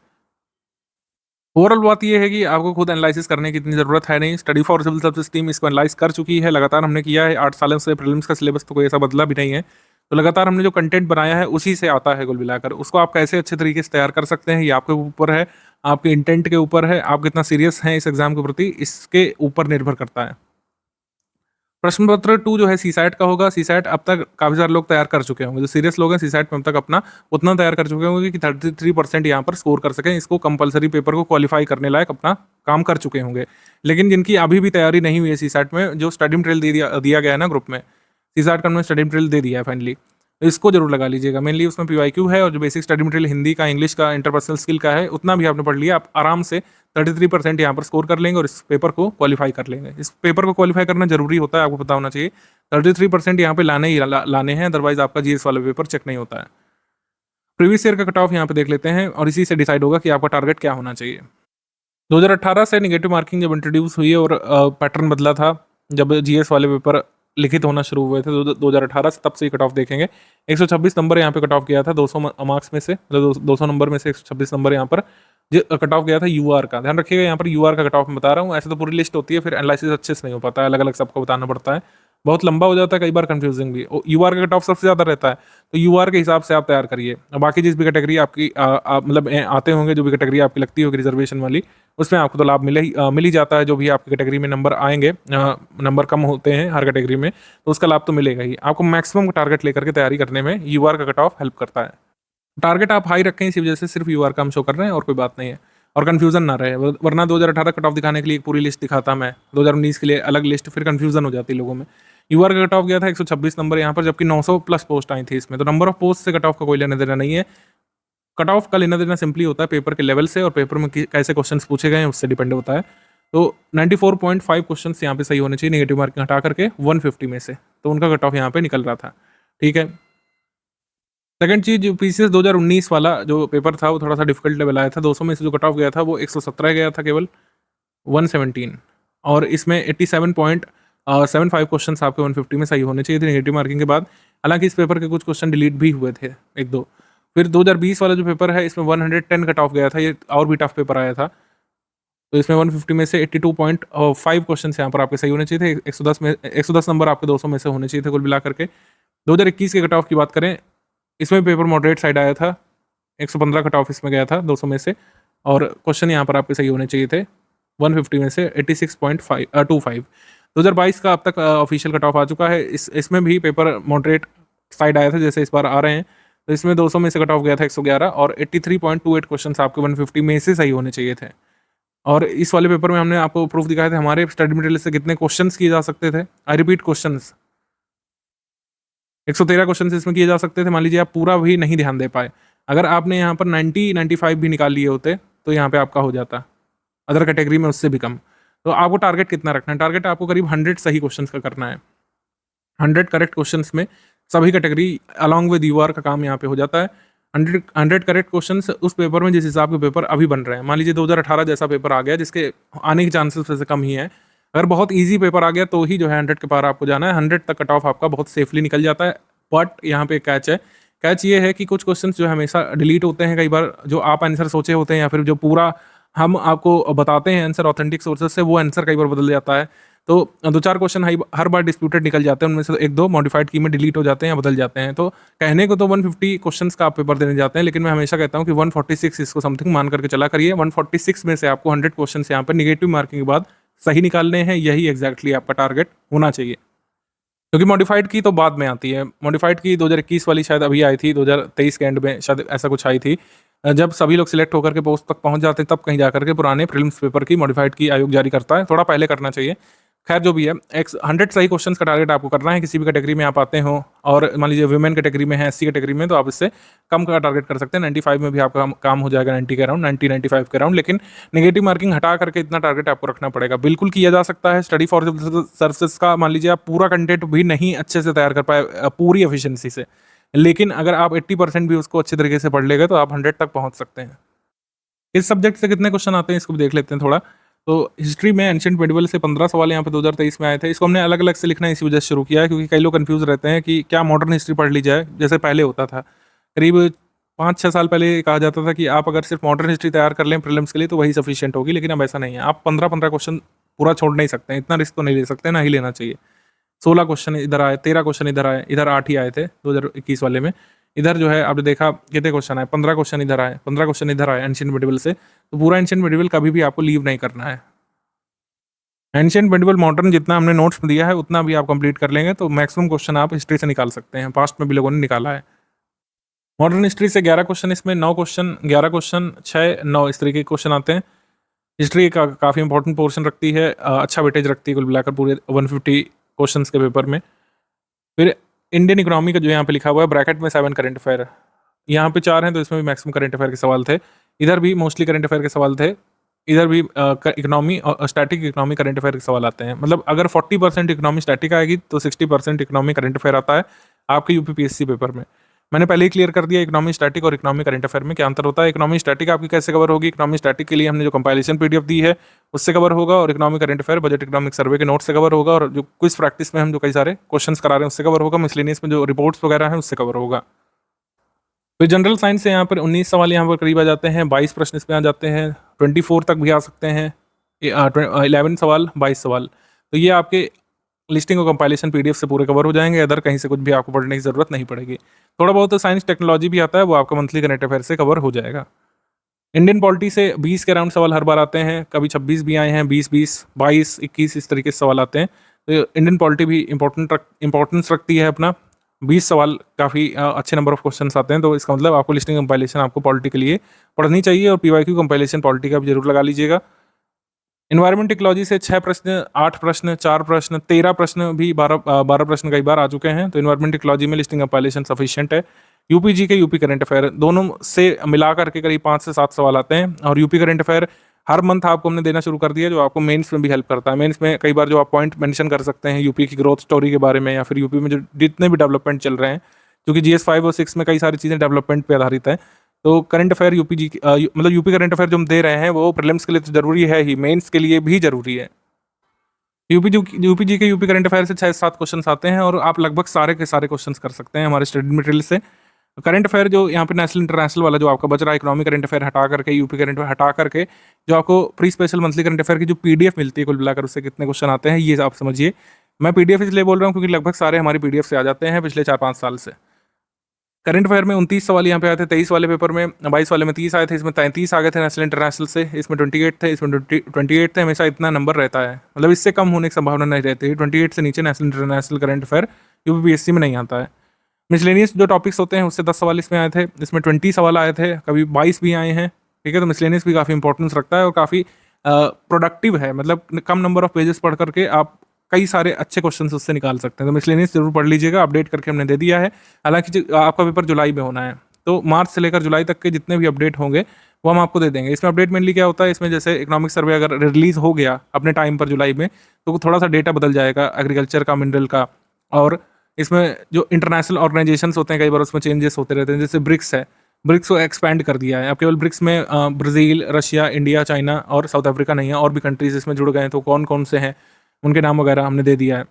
ओवरऑल बात ये है कि आपको खुद एनालिसिस करने की इतनी ज़रूरत है नहीं। Study for civil services team इसको एनालाइज कर चुकी है, लगातार हमने किया है। 8 सालों से प्रीलिम्स का सिलेबस तो कोई ऐसा बदला भी नहीं है, तो लगातार हमने जो कंटेंट बनाया है उसी से आता है कुल मिलाकर। उसको आप कैसे अच्छे तरीके से तैयार कर सकते हैं, ये आपके ऊपर है, आपके इंटेंट के ऊपर है, आप कितना सीरियस हैं इस एग्जाम के प्रति, इसके ऊपर निर्भर करता है। प्रश्न पत्र 2 जो है सीसैट का होगा। सीसैट अब तक काफ़ी सारे लोग तैयार कर चुके होंगे, जो सीरियस लोग हैं सीसैट में अब तक अपना उतना तैयार कर चुके होंगे कि 33% यहाँ पर स्कोर कर सकें, इसको कंपलसरी पेपर को क्वालिफाई करने लायक अपना काम कर चुके होंगे। लेकिन जिनकी अभी भी तैयारी नहीं हुई है सीसैट में, जो स्टडी मटेरियल दिया गया है ना ग्रुप में, सीसैट का उन्होंने स्टडी मटेरियल दे दिया है फाइनली, तो इसको जरूर लगा लीजिएगा। मेनली उसमें पीवाईक्यू है, और जो बेसिक स्टडी मटेरियल हिंदी का, इंग्लिश का, इंटरपर्सनल स्किल का है, उतना भी आपने पढ़ लिया, आप आराम से 33% यहाँ पर स्कोर कर लेंगे और इस पेपर को क्वालिफाई कर लेंगे। इस पेपर को क्वालिफाई करना जरूरी होता है, आपको पता होना चाहिए। 33% यहाँ पे लाने हैं, अदरवाइज आपका जीएस वाला पेपर चेक नहीं होता है। प्रीवियस ईयर का कट ऑफ यहाँ पे देख लेते हैं, और इसी से डिसाइड होगा कि आपका टारगेट क्या होना चाहिए। 2018 से नेगेटिव मार्किंग जब इंट्रोड्यूस हुई और पैटर्न बदला था, जब जीएस वाले पेपर लिखित होना शुरू हुए थे 2018 से, तब से ही कट ऑफ देखेंगे। 126 नंबर यहाँ पे कट ऑफ किया था 200 मार्क्स में से, मतलब 200 नंबर में से 126 नंबर यहाँ पर कट ऑफ गया था यूआर का। ध्यान रखिएगा, यहाँ पर यूआर का कट ऑफ में बता रहा हूँ, ऐसे तो पूरी लिस्ट होती है, फिर एनालिसिस अच्छे से नहीं हो पाता है, अलग अलग सबको बताना पड़ता है, बहुत लंबा हो जाता है, कई बार कंफ्यूजिंग भी। यूआर का कट ऑफ सबसे ज़्यादा रहता है, तो यूआर के हिसाब से आप तैयार करिए। बाकी जिस भी कैटेगरी आपकी मतलब आते होंगे, जो भी कैटेगरी आपकी लगती होगी रिजर्वेशन वाली, उसमें आपको तो लाभ मिल ही जाता है। जो भी आपकी कैटेगरी में नंबर आएंगे, नंबर कम होते हैं हर कैटेगरी में, तो उसका लाभ तो मिलेगा ही। आपको मैक्सिमम टारगेट लेकर के तैयारी करने में यूआर का कट ऑफ हेल्प करता है। टारगेट आप हाई रखें, इसी वजह से सिर्फ यूआर का हम शो कर रहे हैं और कोई बात नहीं है। और कन्फ्यूजन ना रहे, वरना 2018 कट ऑफ दिखाने के लिए एक पूरी लिस्ट दिखाता मैं, 2019 के लिए अलग लिस्ट, फिर कन्फ्यूजन हो जाती है लोगों में। यूआर का कट ऑफ गया था 126 नंबर यहाँ पर, जबकि 900 प्लस पोस्ट आई थी इसमें, तो नंबर ऑफ पोस्ट से कट ऑफ का कोई लेना देना नहीं है। कट ऑफ का लेना देना सिंपली होता है पेपर के लेवल से और पेपर में कैसे क्वेश्चन पूछे गए हैं उससे डिपेंड होता है। तो 94.5 क्वेश्चन यहाँ पे सही होने चाहिए नेगेटिव मार्किंग हटा करके 150 में से, तो उनका कट ऑफ यहाँ पे निकल रहा था। ठीक है। सेकंड चीज, जो पीसीएस 2019 वाला जो पेपर था वो थोड़ा सा डिफिकल्ट लेवल आया था। 200 में से जो कट ऑफ गया था वो 117 गया था केवल, 117, और इसमें 87.75 क्वेश्चन आपके 150 में सही होने चाहिए थे नेगेटिव मार्किंग के बाद। हालांकि इस पेपर के कुछ क्वेश्चन डिलीट भी हुए थे, एक दो। फिर 2020 वाला जो पेपर है इसमें 110 कट ऑफ गया था, ये और भी टफ पेपर आया था। तो इसमें 150 में से 82.5 क्वेश्चन यहाँ पर आपके सही होने चाहिए थे। 110 नंबर आपके 200 में से होने चाहिए थे कुल मिला करके। 2021 के कट ऑफ की बात करें, इसमें पेपर मॉडरेट साइड आया था, 115 कट ऑफ इसमें गया था 200 में से, और क्वेश्चन यहाँ पर आपके सही होने चाहिए थे 150 में से 86.25। 2022 का अब तक ऑफिशियल कट ऑफ आ चुका है। इसमें भी पेपर मॉडरेट साइड आया था जैसे इस बार आ रहे हैं। तो इसमें 200 में से कट ऑफ गया था 111, और 83.28 क्वेश्चन आपके 150 में से सही होने चाहिए थे। और इस वाले पेपर में हमने आपको प्रूफ दिखाए थे हमारे स्टडी मटेरियल से कितने क्वेश्चंस किए जा सकते थे। आई रिपीट, क्वेश्चंस 113 क्वेश्चन इसमें किए जा सकते थे। मान लीजिए आप पूरा भी नहीं ध्यान दे पाए, अगर आपने यहाँ पर 95 भी निकाल लिए होते तो यहाँ पे आपका हो जाता, अदर कैटेगरी में उससे भी कम। तो आपको टारगेट कितना रखना है? टारगेट आपको करीब 100 सही क्वेश्चंस का करना है। 100 करेक्ट क्वेश्चंस में सभी कैटेगरी अलॉन्ग विद यूआर का काम यहाँ पे हो जाता है। 100 करेक्ट क्वेश्चंस उस पेपर में जिस हिसाब के पेपर अभी बन रहे हैं। मान लीजिए 2018 जैसा पेपर आ गया जिसके आने के चांसेस वैसे कम ही है। अगर बहुत ईजी पेपर आ गया तो ही जो है 100 के पार आपको जाना है। 100 तक कट ऑफ आपका बहुत सेफली निकल जाता है। बट यहाँ पे कैच है। कैच ये है कि कुछ क्वेश्चंस जो हमेशा डिलीट होते हैं कई बार, जो आप आंसर सोचे होते हैं या फिर जो पूरा हम आपको बताते हैं आंसर ऑथेंटिक सोर्सेज से, वो आंसर कई बार बदल जाता है। तो 2-4 क्वेश्चन हर बार डिस्प्यूटेड निकल जाते हैं, उनमें से 1-2 मॉडिफाइड की में डिलीट हो जाते हैं या बदल जाते हैं। तो कहने को तो 150 क्वेश्चंस का आप पेपर देने जाते हैं, लेकिन मैं हमेशा कहता हूँ कि 146 इसको समथिंग मान करके चला करिए। 146 में से आपको 100 क्वेश्चन यहाँ पर निगेटिव मार्किंग के बाद सही निकालने हैं, यही एग्जैक्टली आपका टारगेट होना चाहिए। क्योंकि मॉडिफाइड की तो बाद में आती है। मॉडिफाइड की 2021 वाली शायद अभी आई थी, 2023 के एंड में शायद ऐसा कुछ आई थी। जब सभी लोग सिलेक्ट होकर के पोस्ट तक पहुंच जाते हैं तब कहीं जाकर के पुराने प्रीलिम्स पेपर की मॉडिफाइड की आयोग जारी करता है। थोड़ा पहले करना चाहिए। खैर जो भी है, 100 सही क्वेश्चंस का टारगेट आपको करना है। किसी भी कैटेगरी में आप आते हो और मान लीजिए वुमेन कैटेगरी में है, एससी कैटेगरी में, तो आप इससे कम का टारगेट कर सकते हैं। 95 में भी आपका काम हो जाएगा, 90 के अराउंड, 90-95 के अराउंड। लेकिन नेगेटिव मार्किंग हटा करके इतना टारगेट आपको रखना पड़ेगा। बिल्कुल किया जा सकता है। स्टडी फॉर सर्विसेज का मान लीजिए आप पूरा कंटेंट भी नहीं अच्छे से तैयार कर पाए पूरी एफिशिएंसी से, लेकिन अगर आप 80% भी उसको अच्छे तरीके से पढ़ लेंगे तो आप 100 तक पहुंच सकते हैं। इस सब्जेक्ट से कितने क्वेश्चन आते हैं इसको भी देख लेते हैं थोड़ा। तो हिस्ट्री में एंशिएंट मेडिवल से 15 सवाल यहाँ पे 2023 में आए थे। इसको हमने अलग अलग से लिखना इसी वजह से शुरू किया है क्योंकि कई लोग कंफ्यूज रहते हैं कि क्या मॉडर्न हिस्ट्री पढ़ ली जाए जैसे पहले होता था। करीब 5-6 साल पहले कहा जाता था कि आप अगर सिर्फ मॉडर्न हिस्ट्री तैयार कर लें प्रीलिम्स के लिए तो वही सफिशिएंट होगी, लेकिन अब ऐसा नहीं है। आप 15-15 क्वेश्चन पूरा छोड़ नहीं सकते हैं, इतना रिस्क तो नहीं ले सकते, ना ही लेना चाहिए। 16 क्वेश्चन इधर आए, 13 क्वेश्चन इधर आए, इधर 8 ही आए थे 2021 वाले में। इधर जो है आपने देखा कितने क्वेश्चन आए, 15 क्वेश्चन इधर आए, 15 क्वेश्चन इधर आए एंशिएंट मेडिवल से। तो पूरा एंशिएंट मेडिवल कभी भी आपको लीव नहीं करना है। एंशिएंट मेडिवल मॉडर्न जितना हमने नोट्स में दिया है उतना भी आप कंप्लीट कर लेंगे तो मैक्सिमम क्वेश्चन आप हिस्ट्री से निकाल सकते हैं। पास्ट में भी लोगों ने निकाला है। मॉडर्न हिस्ट्री से 11 क्वेश्चन, इसमें 9 क्वेश्चन, 11 क्वेश्चन 6-9 इस तरीके के क्वेश्चन आते हैं। हिस्ट्री का काफ़ी इंपॉर्टेंट पोर्शन रखती है, अच्छा वेटेज रखती है कुल मिलाकर पूरे 150 क्वेश्चन के पेपर में। फिर इंडियन इकोनॉमी का जो यहाँ पे लिखा हुआ है ब्रैकेट में 7 करंट अफेयर, यहाँ पे 4 हैं तो इसमें भी मैक्सिमम करंट अफेयर के सवाल थे। इधर भी मोस्टली करंट अफेयर के सवाल थे। इधर भी इकोनॉमी और स्टैटिक इकोनॉमी करंट अफेयर के सवाल आते हैं। मतलब अगर 40% इकोनॉमी स्टैटिक आएगी तो 60% इकोनॉमी करंट अफेयर आता है आपके यूपीपीएससी पेपर में। मैंने पहले ही क्लियर कर दिया इकोनॉमी स्टैटिक और इकोनॉमी करंट अफेयर में क्या अंतर होता है। इकोनॉमी स्टैटिक आपकी कैसे कवर होगी, इकोनॉमी स्टैटिक के लिए हमने जो कंपाइलेशन पीडीएफ दी है उससे कवर होगा, और economy current affair budget economic survey के नोट से कवर होगा, और जो क्विज प्रैक्टिस में हम जो कई सारे क्वेश्चंस करा रहे हैं उससे कवर होगा, मिसलेनियस में जो रिपोर्ट्स वगैरह हैं उससे कवर होगा। तो जनरल साइंस से यहाँ पर 19 सवाल यहाँ पर करीब आ जाते हैं, 22 प्रश्न इसमें आ जाते हैं, 24 तक भी आ सकते हैं, 11 सवाल, 22 सवाल। तो ये आपके लिस्टिंग और कंपाइलेशन पीडीएफ से पूरे कवर हो जाएंगे। अदर कहीं से कुछ भी आपको पढ़ने की जरूरत नहीं पड़ेगी। थोड़ा बहुत तो साइंस टेक्नोलॉजी भी आता है, वो आपका मंथली करंट अफेयर से कवर हो जाएगा। इंडियन पॉलिटी से 20 के अराउंड सवाल हर बार आते हैं, कभी 26 भी आए हैं, 20, 22, 21 इस तरीके से सवाल आते हैं। तो इंडियन पॉलिटी भी इंपॉर्टेंस रखती है अपना। 20 सवाल काफ़ी अच्छे नंबर ऑफ क्वेश्चंस आते हैं, तो इसका मतलब आपको लिस्टिंग कंपाइलेशन आपको पॉलिटी के लिए पढ़नी चाहिए, और पीवाईक्यू कंपाइलेशन पॉलिटी का भी जरूर लगा लीजिएगा। इन्वायरमेंट इकोलॉजी से 6 प्रश्न, 8 प्रश्न, 4 प्रश्न, 13 प्रश्न भी 12 प्रश्न कई बार आ चुके हैं। तो इन्वायरमेंट इकोलॉजी में लिस्टिंग कंपाइलेशन सफिशिएंट है। यूपी जी के यूपी करंट अफेयर दोनों से मिला करके करीब 5 से 7 सवाल आते हैं, और यूपी करंट अफेयर हर मंथ आपको हमने देना शुरू कर दिया, जो आपको मेंस में भी हेल्प करता है। मेंस में कई बार जो आप पॉइंट मेंशन कर सकते हैं यूपी की ग्रोथ स्टोरी के बारे में, या फिर यूपी में जो जितने भी डेवलपमेंट चल रहे हैं, क्योंकि GS 5 और 6 में कई सारी चीज़ें डेवलपमेंट पे आधारित है। तो करंट अफेयर यूपी जी मतलब यूपी करंट अफेयर जो हम दे रहे हैं वो प्रीलिम्स के लिए तो जरूरी है ही, मेंस के लिए भी जरूरी है। यूपी जी के यूपी करंट अफेयर से 6-7 क्वेश्चन आते हैं, और आप लगभग सारे के सारे क्वेश्चन कर सकते हैं हमारे स्टडी मटेरियल से। करंट अफेयर जो यहाँ पे नेशनल इंटरनेशनल वाला जो आपका बच रहा है, इकोनॉमिक करंट अफेयर हटा करके, यूपी करंट अफेयर हटा करके, जो आपको pre special monthly current affair की जो PDF मिलती है कुल मिलाकर, उससे कितने क्वेश्चन आते हैं ये आप समझिए। मैं PDF इसलिए बोल रहा हूँ क्योंकि लगभग सारे हमारी PDF से आ जाते हैं पिछले 4-5 साल से। करंट अफेयर में 29 सवाल यहाँ पे आए थे, 23 वाले पेपर में, 22 वाले में 30 आए थे, इसमें 33 आ गए थे नेशनल इंटरनेशनल से, इसमें 28 थे, इसमें 28 थे। हमेशा इतना नंबर रहता है, मतलब इससे कम होने की संभावना नहीं रहती है। 28 से नीचे national international current affair UPPSC में नहीं आता है। मिसलेनियस जो टॉपिक्स होते हैं उससे 10 सवाल इसमें आए थे, इसमें 20 सवाल आए थे, कभी 22 भी आए हैं। ठीक है, तो मिसलेनियस भी काफ़ी इंपॉर्टेंस रखता है और काफ़ी प्रोडक्टिव है, मतलब कम नंबर ऑफ पेजेस पढ़ करके आप कई सारे अच्छे क्वेश्चन उससे निकाल सकते हैं। तो मिसलेनियस जरूर पढ़ लीजिएगा, अपडेट करके हमने दे दिया है। हालांकि आपका पेपर जुलाई में होना है, तो मार्च से लेकर जुलाई तक के जितने भी अपडेट होंगे वो हम आपको दे देंगे। इसमें अपडेट मेनली क्या होता है, इसमें जैसे इकोनॉमिक सर्वे अगर रिलीज हो गया अपने टाइम पर जुलाई में, तो थोड़ा सा डेटा बदल जाएगा एग्रीकल्चर का, मिनरल का, और इसमें जो इंटरनेशनल ऑर्गेनाइजेशंस होते हैं कई बार उसमें चेंजेस होते रहते हैं। जैसे ब्रिक्स है, ब्रिक्स को एक्सपैंड कर दिया है, अब केवल ब्रिक्स में ब्राज़ील, रशिया, इंडिया, चाइना और साउथ अफ्रीका नहीं है, और भी कंट्रीज इसमें जुड़ गए हैं। तो कौन कौन से हैं उनके नाम वगैरह हमने दे दिया है।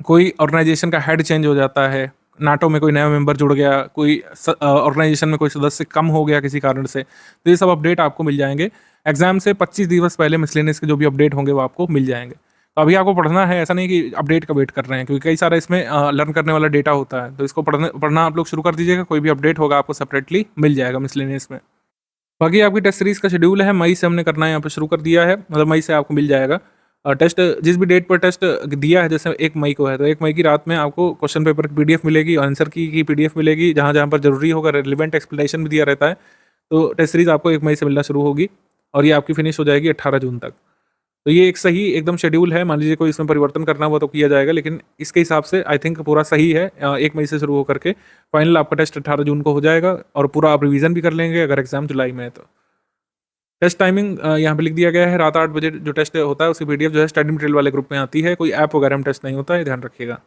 कोई ऑर्गेनाइजेशन का हेड चेंज हो जाता है, नाटो में कोई नया मेंबर जुड़ गया, कोई ऑर्गेनाइजेशन में कोई सदस्य कम हो गया किसी कारण से, तो ये सब अपडेट आपको मिल जाएंगे। एग्जाम से 25 दिवस पहले मिसलेनियस के जो भी अपडेट होंगे वो आपको मिल जाएंगे। तो अभी आपको पढ़ना है, ऐसा नहीं कि अपडेट का वेट कर रहे हैं, क्योंकि कई सारा इसमें लर्न करने वाला डेटा होता है। तो इसको पढ़ना आप लोग शुरू कर दीजिएगा, कोई भी अपडेट होगा आपको सेपरेटली मिल जाएगा मिसलेनियस में। बाकी आपकी टेस्ट सीरीज का शेड्यूल है, मई से हमने करना है यहाँ पे शुरू कर दिया है, मतलब मई से आपको मिल जाएगा। टेस्ट जिस भी डेट पर टेस्ट दिया है, जैसे 1 मई को है, तो 1 मई की रात में आपको क्वेश्चन पेपर की PDF मिलेगी, आंसर की PDF मिलेगी, जहाँ जहाँ पर जरूरी होगा रिलेवेंट एक्सप्लेनेशन भी दिया रहता है। तो टेस्ट सीरीज आपको 1 मई से मिलना शुरू होगी, और ये आपकी फिनिश हो जाएगी 18 जून तक। तो ये एक सही एकदम शेड्यूल है। मान लीजिए कोई इसमें परिवर्तन करना हुआ तो किया जाएगा, लेकिन इसके हिसाब से आई थिंक पूरा सही है। 1 मई से शुरू होकर के फाइनल आपका टेस्ट 18 जून को हो जाएगा, और पूरा आप रिवीजन भी कर लेंगे अगर एग्जाम जुलाई में है तो। टेस्ट टाइमिंग यहाँ पे लिख दिया गया है, रात 8 बजे जो टेस्ट होता है उसकी PDF जो है स्टडी मटेरियल वाले ग्रुप में आती है, कोई ऐप वगैरह में टेस्ट नहीं होता है, ध्यान रखिएगा।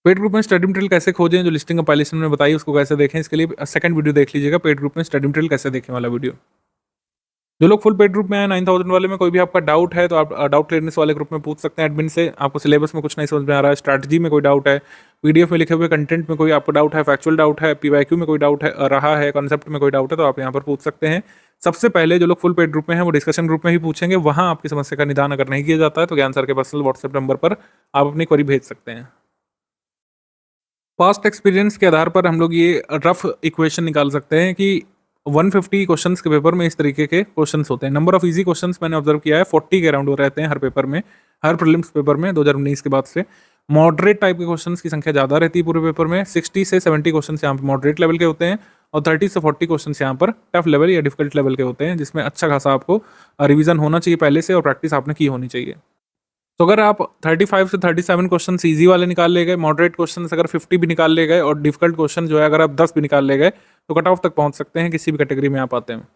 पेड ग्रुप में स्टडी मटेरियल कैसे खोजें, जो लिस्टिंग कंपाइलेशन में बताई उसको कैसे देखें, इसके लिए सेकंड वीडियो देख लीजिएगा, पेड ग्रुप में स्टडी मटेरियल कैसे देखें वाला वीडियो। जो लोग फुल पेड ग्रुप में आए 9000 वाले में, कोई भी आपका डाउट है तो आप डाउट क्लियरनेस वाले ग्रुप में पूछ सकते हैं एडमिन से। आपको सिलेबस में कुछ नहीं समझ में आ रहा है, स्ट्रैटेजी में कोई डाउट है, PDF में लिखे हुए कंटेंट में कोई आपको डाउट है, फैक्चुअल डाउट है, PYQ में कोई डाउट है रहा है, कॉन्सेप्ट में कोई डाउट है, तो आप यहाँ पर पूछ सकते हैं। सबसे पहले जो लोग फुल पेड ग्रुप में हैं वो डिस्कशन ग्रुप में ही पूछेंगे, वहाँ आपकी समस्या का निदान अगर नहीं किया जाता है तो ज्ञान सर के पर्सनल व्हाट्सएप नंबर पर आप अपनी क्वेरी भेज सकते हैं। पास्ट एक्सपीरियंस के आधार पर हम लोग ये रफ इक्वेशन निकाल सकते हैं कि 150 क्वेश्चंस के पेपर में इस तरीके के क्वेश्चंस होते हैं। नंबर ऑफ इजी क्वेश्चंस मैंने ऑब्जर्व किया है 40 के अराउंड रहते हैं हर पेपर में, हर प्रीलिम्स पेपर में 2019 के बाद से। मॉडरेट टाइप के क्वेश्चंस की संख्या ज़्यादा रहती है पूरे पेपर में, 60 से 70 क्वेश्चंस यहाँ पर मॉडरेट लेवल के होते हैं, और 30 से 40 क्वेश्चंस यहाँ पर टफ लेवल या डिफिकल्ट लेवल के होते हैं, जिसमें अच्छा खासा आपको रिवीजन होना चाहिए पहले से, और प्रैक्टिस आपने की होनी चाहिए। तो अगर आप 35 से 37 क्वेश्चन ईजी वाले निकाल ले गए, मॉडरेट क्वेश्चन अगर 50 भी निकाल ले गए, और डिफिकल्ट क्वेश्चन जो है अगर आप 10 भी निकाल ले गए, तो कट ऑफ तक पहुंच सकते हैं किसी भी कैटेगरी में आप आते हैं।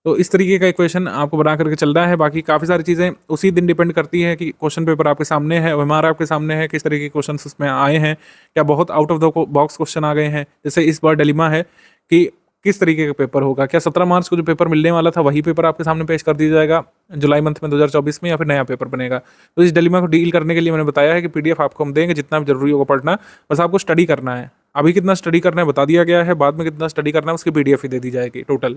तो इस तरीके का इक्वेशन आपको बना करके चलना है। बाकी काफ़ी सारी चीज़ें उसी दिन डिपेंड करती है कि क्वेश्चन पेपर आपके सामने है, OMR आपके सामने है, किस तरीके के क्वेश्चन उसमें आए हैं, क्या बहुत out of the box question आ गए हैं। जैसे इस बार डिलेमा है कि किस तरीके का पेपर होगा, क्या 17 मार्च को जो पेपर मिलने वाला था वही पेपर आपके सामने पेश कर दिया जाएगा जुलाई मंथ में 2024 में, या फिर नया पेपर बनेगा। तो इस डिलेमा को डील करने के लिए मैंने बताया है कि PDF आपको हम देंगे, जितना भी जरूरी होगा पढ़ना, बस आपको स्टडी करना है। अभी कितना स्टडी करना है बता दिया गया है, बाद में कितना स्टडी करना है उसकी PDF ही दे दी जाएगी टोटल।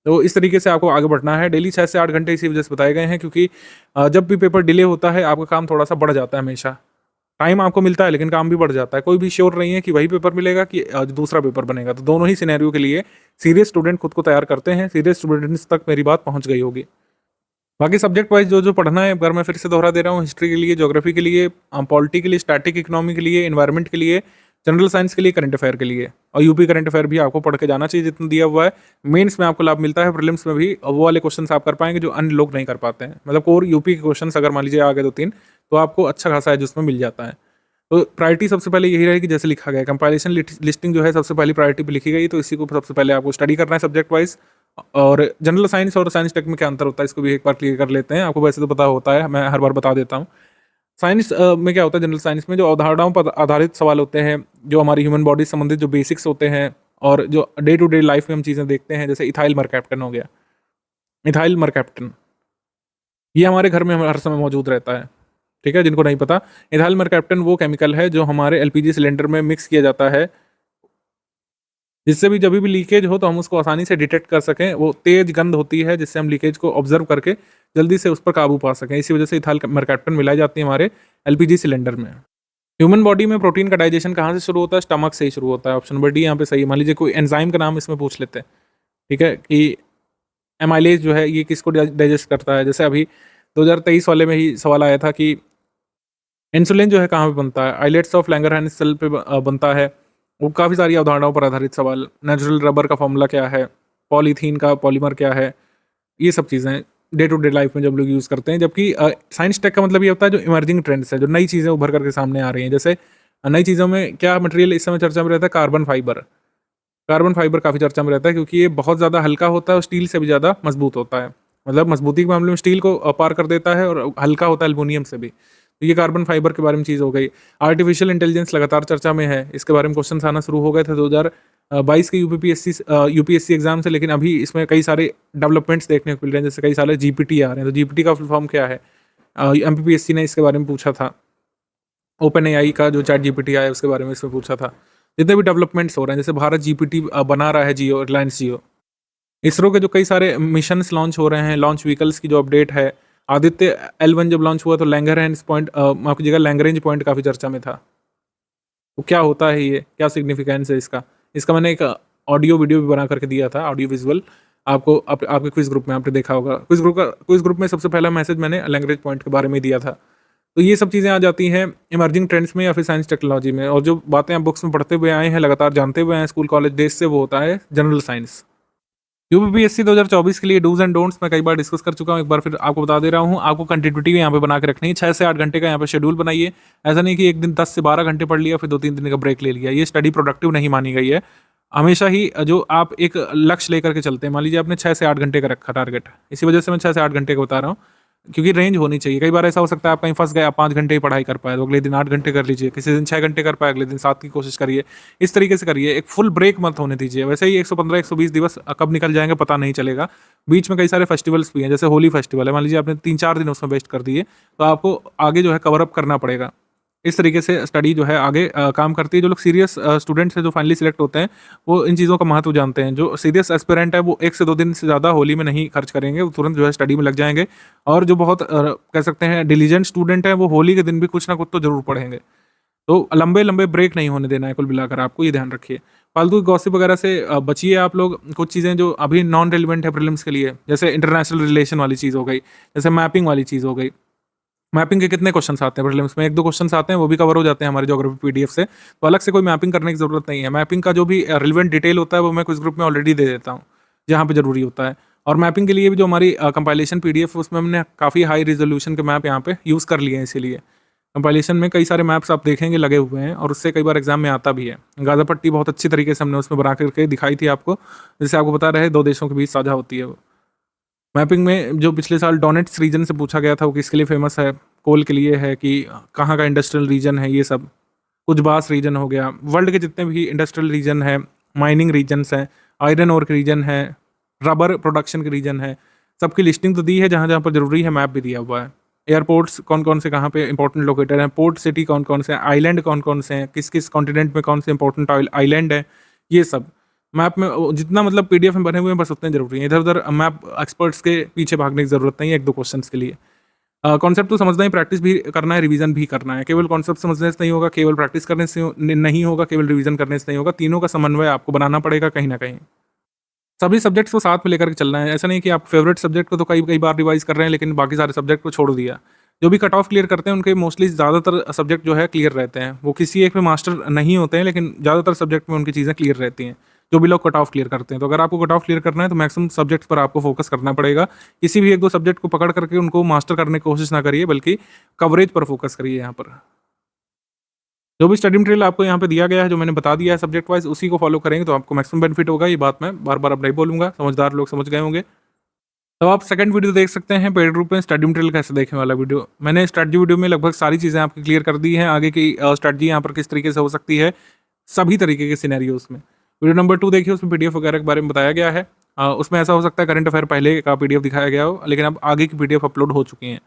तो इस तरीके से आपको आगे बढ़ना है। डेली 6 से 8 घंटे इसी वजह से बताए गए हैं, क्योंकि जब भी पेपर डिले होता है आपका काम थोड़ा सा बढ़ जाता है हमेशा। टाइम आपको मिलता है लेकिन काम भी बढ़ जाता है। कोई भी श्योर नहीं है कि वही पेपर मिलेगा कि दूसरा पेपर बनेगा। तो दोनों ही सिनेरियो के लिए सीरियस स्टूडेंट खुद को तैयार करते हैं। सीरियस स्टूडेंट्स तक मेरी बात पहुँच गई होगी। बाकी सब्जेक्ट वाइज जो जो पढ़ना है, अगर मैं फिर से दोहरा दे रहा हूँ, हिस्ट्री के लिए, ज्योग्राफी के लिए, पॉलिटी के लिए, स्टैटिक इकोनॉमी के लिए, एनवायरनमेंट के लिए, जनरल साइंस के लिए, करंट अफेयर के लिए, और यूपी करंट अफेयर भी आपको पढ़ के जाना चाहिए जितना दिया हुआ है। मेंस में आपको लाभ मिलता है, प्रीलिम्स में भी वो वाले क्वेश्चन आप कर पाएंगे जो अन्य लोग नहीं कर पाते हैं। मतलब कोर यूपी के क्वेश्चन अगर मान लीजिए आ गए 2-3 तो आपको अच्छा खासा है जिसमें मिल जाता है। तो प्रायोरिटी सबसे पहले यही रहेगी जैसे लिखा गया है। कंपाइलेशन लिस्टिंग जो है सबसे पहली प्रायोरिटी पे लिखी गई, तो इसी को सबसे पहले आपको स्टडी करना है सब्जेक्ट वाइज। और जनरल साइंस और साइंस टेक में क्या अंतर होता है इसको भी एक बार क्लियर कर लेते हैं। आपको वैसे तो पता होता है, मैं हर बार बता देता हूँ। साइंस में क्या होता है, जनरल साइंस में जो अवधारणाओं पर आधारित सवाल होते हैं, जो हमारी ह्यूमन बॉडी से संबंधित जो बेसिक्स होते हैं और जो डे टू डे लाइफ में हम चीज़ें देखते हैं, जैसे इथाइल मरकैप्टन हो गया। इथाइल मरकैप्टन ये हमारे घर में हर समय मौजूद रहता है, ठीक है। जिनको नहीं पता, इथाइल मरकैप्टन वो केमिकल है जो हमारे एलपीजी सिलेंडर में मिक्स किया जाता है, जिससे भी जब भी लीकेज हो तो हम उसको आसानी से डिटेक्ट कर सकें। वो तेज गंध होती है जिससे हम लीकेज को ऑब्जर्व करके जल्दी से उस पर काबू पा सकें। इसी वजह से इथाइल मरकैप्टन मिलाई जाती है हमारे एलपीजी सिलेंडर में। ह्यूमन बॉडी में प्रोटीन का डाइजेशन कहाँ से शुरू होता है? स्टमक से ही शुरू होता है। ऑप्शन नंबर डी यहाँ पे सही है। मान लीजिए कोई एंजाइम का नाम इसमें पूछ लेते हैं, ठीक है, कि एमाइलेज जो है ये किसको डाइजेस्ट करता है। जैसे अभी 2023 वाले में ही सवाल आया था कि इंसुलिन जो है कहाँ पे बनता है? आइलेट्स ऑफ लैंगरहैंस सेल पे बनता है। वो काफ़ी सारी अवधारणाओं पर आधारित सवाल। नेचुरल रबर का फॉर्मूला क्या है? पॉलीथीन का पॉलीमर क्या है? ये सब चीज़ें डे टू डे लाइफ में जब लोग यूज़ करते हैं। जबकि साइंस टेक का मतलब ये होता है जो इमर्जिंग ट्रेंड्स है, जो नई चीज़ें उभर करके सामने आ रही हैं। जैसे नई चीज़ों में क्या मटेरियल इस समय चर्चा में रहता है? Carbon fibre. कार्बन फाइबर काफ़ी चर्चा में रहता है क्योंकि ये बहुत ज़्यादा हल्का होता है और स्टील से भी ज़्यादा मजबूत होता है। मतलब मजबूती के मामले में स्टील को पार कर देता है और हल्का होता है एल्युमिनियम से भी। तो ये कार्बन फाइबर के बारे में चीज़ हो गई। आर्टिफिशियल इंटेलिजेंस लगातार चर्चा में है। इसके बारे में क्वेश्चन आना शुरू हो गए थे 2022 के यूपीएससी एग्जाम से, लेकिन अभी इसमें कई सारे डेवलपमेंट्स देखने को मिल रहे हैं। जैसे कई सारे जीपीटी आ रहे हैं। तो जीपीटी का फुल फॉर्म क्या है? एमपीपीएससी ने इसके बारे में पूछा था। ओपन एआई का जो चैट जीपीटी आया उसके बारे में इसमें पूछा था। जितने भी डेवलपमेंट्स हो रहे हैं, जैसे भारत जीपीटी बना रहा है जियो, रिलायंस जियो। इसरो के जो कई सारे मिशंस लॉन्च हो रहे हैं, लॉन्च व्हीकल्स की जो अपडेट है। आदित्य L1 जब लॉन्च हुआ तो लैंगरहैंस पॉइंट, माफ कीजिएगा, लैंगरेंज पॉइंट काफ़ी चर्चा में था। वो क्या होता है, ये क्या सिग्निफिकेंस है इसका? इसका मैंने एक ऑडियो वीडियो भी बना करके दिया था, ऑडियो विजुअल। आपको आपके क्विज ग्रुप में आपने देखा होगा। क्विज ग्रुप में सबसे पहला मैसेज मैंने लैंग्वेज पॉइंट के बारे में दिया था। तो ये सब चीज़ें आ जाती हैं इमर्जिंग ट्रेंड्स में या फिर साइंस टेक्नोलॉजी में। और जो बातें आप बुक्स में पढ़ते हुए आए हैं, लगातार जानते हुए आए स्कूल कॉलेज डेज से, वो होता है जनरल साइंस। यूपीपीएससी 2024 के लिए डूज एंड डोंट्स मैं कई बार डिस्कस कर चुका हूँ, एक बार फिर आपको बता दे रहा हूँ। आपको कंटिन्यूटी यहाँ पे बना के रखनी है। 6 से 8 घंटे का यहाँ पे शेड्यूल बनाइए। ऐसा नहीं कि एक दिन 10 से 12 घंटे पढ़ लिया फिर 2-3 दिन का ब्रेक ले लिया। ये स्टडी प्रोडक्टिव नहीं मानी गई है। हमेशा ही जो आप एक लक्ष्य लेकर के चलते हैं, मान लीजिए आपने 6 से 8 घंटे का रखा टारगेट, इसी वजह से मैं 6 से 8 घंटे का बता रहा हूँ, क्योंकि रेंज होनी चाहिए। कई बार ऐसा हो सकता है आप कहीं फंस गए, आप 5 घंटे ही पढ़ाई कर पाए तो अगले दिन 8 घंटे कर लीजिए। किसी दिन 6 घंटे कर पाए, अगले दिन 7 की कोशिश करिए। इस तरीके से करिए, एक फुल ब्रेक मत होने दीजिए। वैसे ही 115-120 दिवस कब निकल जाएंगे पता नहीं चलेगा। बीच में कई सारे फेस्टिवल्स भी हैं, जैसे होली फेस्टिवल है, मान लीजिए आपने 3-4 दिन उसमें वेस्ट कर दिए, तो आपको आगे जो है कवर अप करना पड़ेगा। इस तरीके से स्टडी जो है आगे काम करती है। जो लोग सीरियस स्टूडेंट्स हैं, जो फाइनली सिलेक्ट होते हैं, वो इन चीज़ों का महत्व जानते हैं। जो सीरियस एस्पिरेंट है वो 1 से 2 दिन से ज़्यादा होली में नहीं खर्च करेंगे, वो तुरंत जो है स्टडी में लग जाएंगे। और जो बहुत कह सकते हैं डिलीजेंट स्टूडेंट हैं, वो होली के दिन भी कुछ ना कुछ तो जरूर पढ़ेंगे। तो लंबे लंबे ब्रेक नहीं होने देना है कुल मिलाकर, आपको ये ध्यान रखिए। फालतू गॉसिप वगैरह से बचिए आप लोग। कुछ चीज़ें जो अभी नॉन रेलिवेंट है प्रीलिम्स के लिए, जैसे इंटरनेशनल रिलेशन वाली चीज़ हो गई, जैसे मैपिंग वाली चीज़ हो गई। मैपिंग के कितने क्वेश्चंस आते हैं प्रीलिम्स में? 1-2 क्वेश्चंस आते हैं, वो भी कवर हो जाते हैं हमारे ज्योग्राफी पीडीएफ से। तो अलग से कोई मैपिंग करने की जरूरत नहीं है। मैपिंग का जो भी रिलेवेंट डिटेल होता है वो मैं कुछ ग्रुप में ऑलरेडी दे देता हूँ, जहाँ पे जरूरी होता है। और मैपिंग के लिए भी जो हमारी कंपाइलेशन पीडीएफ, उसमें हमने काफ़ी हाई रिजोल्यूशन के मैप यहाँ पे यूज़ कर लिए हैं। इसीलिए कंपाइलेशन में कई सारे मैप्स आप देखेंगे लगे हुए हैं, और उससे कई बार एग्जाम में आता भी है। गाजा पट्टी बहुत अच्छी तरीके से हमने उसमें बना करके दिखाई थी आपको, जिससे आपको बता रहे 2 देशों के बीच साझा होती है वो। मैपिंग में जो पिछले साल डोनेट्स रीजन से पूछा गया था, वो किसके लिए फेमस है? कोल के लिए है कि कहाँ का इंडस्ट्रियल रीजन है? ये सब कुछ बास रीजन हो गया। वर्ल्ड के जितने भी इंडस्ट्रियल रीजन है, माइनिंग रीजन्स हैं, आयरन ओर के रीजन है, रबर प्रोडक्शन के रीजन है, सबकी लिस्टिंग तो दी है। जहाँ जहाँ पर जरूरी है मैप भी दिया हुआ है। एयरपोर्ट्स कौन कौन से कहाँ पे इंपॉर्टेंट लोकेटेड हैं, पोर्ट सिटी कौन कौन से हैं, आइलैंड कौन कौन से हैं, किस किस कॉन्टिनेंट में कौन से इंपॉर्टेंट आइलैंड है, ये सब मैप में जितना मतलब पीडीएफ में बने हुए हैं बस उतने जरूरी हैं। इधर उधर मैप एक्सपर्ट्स के पीछे भागने की जरूरत नहीं है 1-2 क्वेश्चंस के लिए। कॉन्सेप्ट तो समझना ही, प्रैक्टिस भी करना है, रिवीजन भी करना है। केवल कॉन्सेप्ट समझने से नहीं होगा, केवल प्रैक्टिस करने से नहीं होगा, केवल रिवीजन करने से नहीं होगा। तीनों का समन्वय आपको बनाना पड़ेगा कहीं ना कहीं। सभी सब्जेक्ट्स को साथ में लेकर के चलना है। ऐसा नहीं कि आप फेवरेट सब्जेक्ट को तो कई कई बार रिवाइज कर रहे हैं लेकिन बाकी सारे सब्जेक्ट को छोड़ दिया। जो भी कट ऑफ क्लियर करते हैं उनके मोस्टली ज़्यादातर सब्जेक्ट जो है क्लियर रहते हैं। वो किसी एक में मास्टर नहीं होते हैं लेकिन ज़्यादातर सब्जेक्ट में उनकी चीज़ें क्लियर रहती हैं, जो भी लोग कट ऑफ क्लियर करते हैं। तो अगर आपको कट ऑफ क्लियर करना है तो मैक्सिमम सब्जेक्ट्स पर आपको फोकस करना पड़ेगा। किसी भी एक दो सब्जेक्ट को पकड़ करके उनको मास्टर करने की कोशिश ना करिए, बल्कि कवरेज पर फोकस करिए। यहाँ पर जो भी स्टडी मटेरियल आपको यहाँ पे दिया गया है, जो मैंने बता दिया है सब्जेक्ट वाइज, उसी को फॉलो करेंगे तो आपको मैक्सिमम बेनिफिट होगा। ये बात मैं बार बार अब नहीं बोलूँगा, समझदार लोग समझ गए होंगे। तो आप सेकंड वीडियो देख सकते हैं, पेड ग्रुप में स्टडी मटेरियल कैसे देखने वाला वीडियो। मैंने स्ट्रैटेजी वीडियो में लगभग सारी चीज़ें आपकी क्लियर कर दी हैं। आगे की स्ट्रैटेजी यहाँ पर किस तरीके से हो सकती है, सभी तरीके के सिनेरियोज में। वीडियो नंबर 2 देखिए, उसमें पीडीएफ वगैरह के बारे में बताया गया है। उसमें ऐसा हो सकता है करंट अफेयर पहले का पीडीएफ दिखाया गया हो, लेकिन अब आगे की पीडीएफ अपलोड हो चुकी हैं।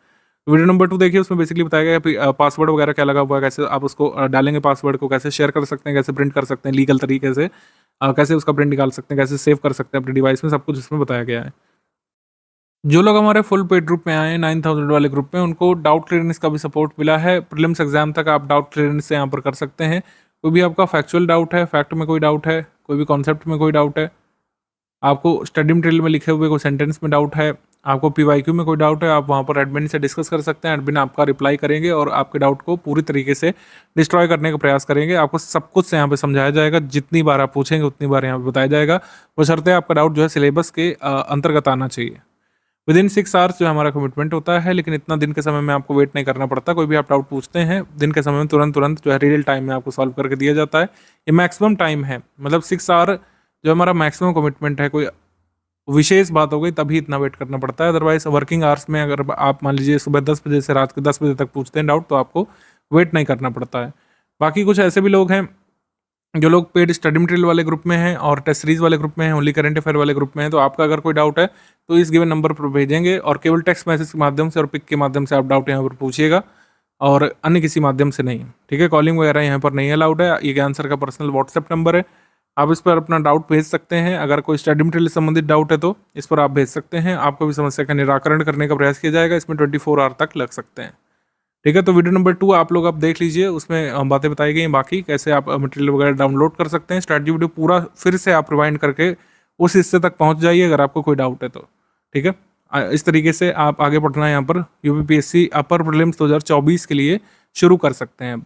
वीडियो नंबर 2 देखिए, उसमें बेसिकली बताया गया है पासवर्ड वगैरह क्या लगा हुआ है, कैसे आप उसको डालेंगे, पासवर्ड को कैसे शेयर कर सकते हैं, कैसे प्रिंट कर सकते हैं लीगल तरीके से, कैसे उसका प्रिंट निकाल सकते हैं, कैसे सेव कर सकते हैं अपने डिवाइस में, सब कुछ इसमें बताया गया है। जो लोग हमारे फुल पेड ग्रुप में आए हैं 9000 वाले ग्रुप में, उनको डाउट क्लियरेंस का भी सपोर्ट मिला है। प्रीलिम्स एग्जाम तक आप डाउट क्लियरेंस से यहाँ पर कर सकते हैं। कोई भी आपका फैक्चुअल डाउट है, फैक्ट में कोई डाउट है, कोई भी कॉन्सेप्ट में कोई डाउट है, आपको स्टडी मटेरियल में लिखे हुए कोई सेंटेंस में डाउट है, आपको पीवाईक्यू में कोई डाउट है, आप वहाँ पर एडमिन से डिस्कस कर सकते हैं। एडमिन आपका रिप्लाई करेंगे और आपके डाउट को पूरी तरीके से डिस्ट्रॉय करने का प्रयास करेंगे। आपको सब कुछ यहाँ पे समझाया जाएगा, जितनी बार आप पूछेंगे उतनी बार यहाँ पे बताया जाएगा, बशर्ते आपका डाउट जो है सिलेबस के अंतर्गत आना चाहिए। विदिन 6 आवर्स जो हमारा कमिटमेंट होता है, लेकिन इतना दिन के समय में आपको वेट नहीं करना पड़ता। कोई भी आप डाउट पूछते हैं दिन के समय में तुरंत जो है रियल टाइम में आपको सॉल्व करके दिया जाता है। ये मैक्सिमम टाइम है, मतलब 6 आवर जो हमारा मैक्सिमम कमिटमेंट है। कोई विशेष बात हो गई तभी इतना वेट करना पड़ता है, अदरवाइज वर्किंग आवर्स में अगर आप मान लीजिए सुबह 10 बजे से रात के 10 बजे तक पूछते हैं डाउट, तो आपको वेट नहीं करना पड़ता है। बाकी कुछ ऐसे भी लोग हैं जो लोग पेड स्टडी मटेरियल वाले ग्रुप में हैं और टेस्ट सीरीज वाले ग्रुप में हैं, ओनली करंट अफेयर वाले ग्रुप में हैं। तो आपका अगर कोई डाउट है तो इस गिवन नंबर पर भेजेंगे और केवल टेक्स्ट मैसेज के माध्यम से और पिक के माध्यम से आप डाउट यहाँ पर पूछिएगा, और अन्य किसी माध्यम से नहीं। ठीक है, कॉलिंग वगैरह यहाँ पर नहीं अलाउड है। ये आंसर का पर्सनल व्हाट्सएप नंबर है, आप इस पर अपना डाउट भेज सकते हैं। अगर कोई स्टडी मटेरियल संबंधित डाउट है तो इस पर आप भेज सकते हैं। आपको भी समस्या का निराकरण करने का प्रयास किया जाएगा। इसमें 24 आवर तक लग सकते हैं। ठीक है, तो वीडियो नंबर 2 आप लोग अब देख लीजिए, उसमें बातें बताई गई हैं बाकी कैसे आप मटेरियल वगैरह डाउनलोड कर सकते हैं। स्ट्रैटेजी वीडियो पूरा फिर से आप रिवाइंड करके उस हिस्से तक पहुंच जाइए अगर आपको कोई डाउट है तो। ठीक है, इस तरीके से आप आगे पढ़ना यहाँ पर यूपीपीएससी अपर प्रीलिम्स 2024 के लिए शुरू कर सकते हैं।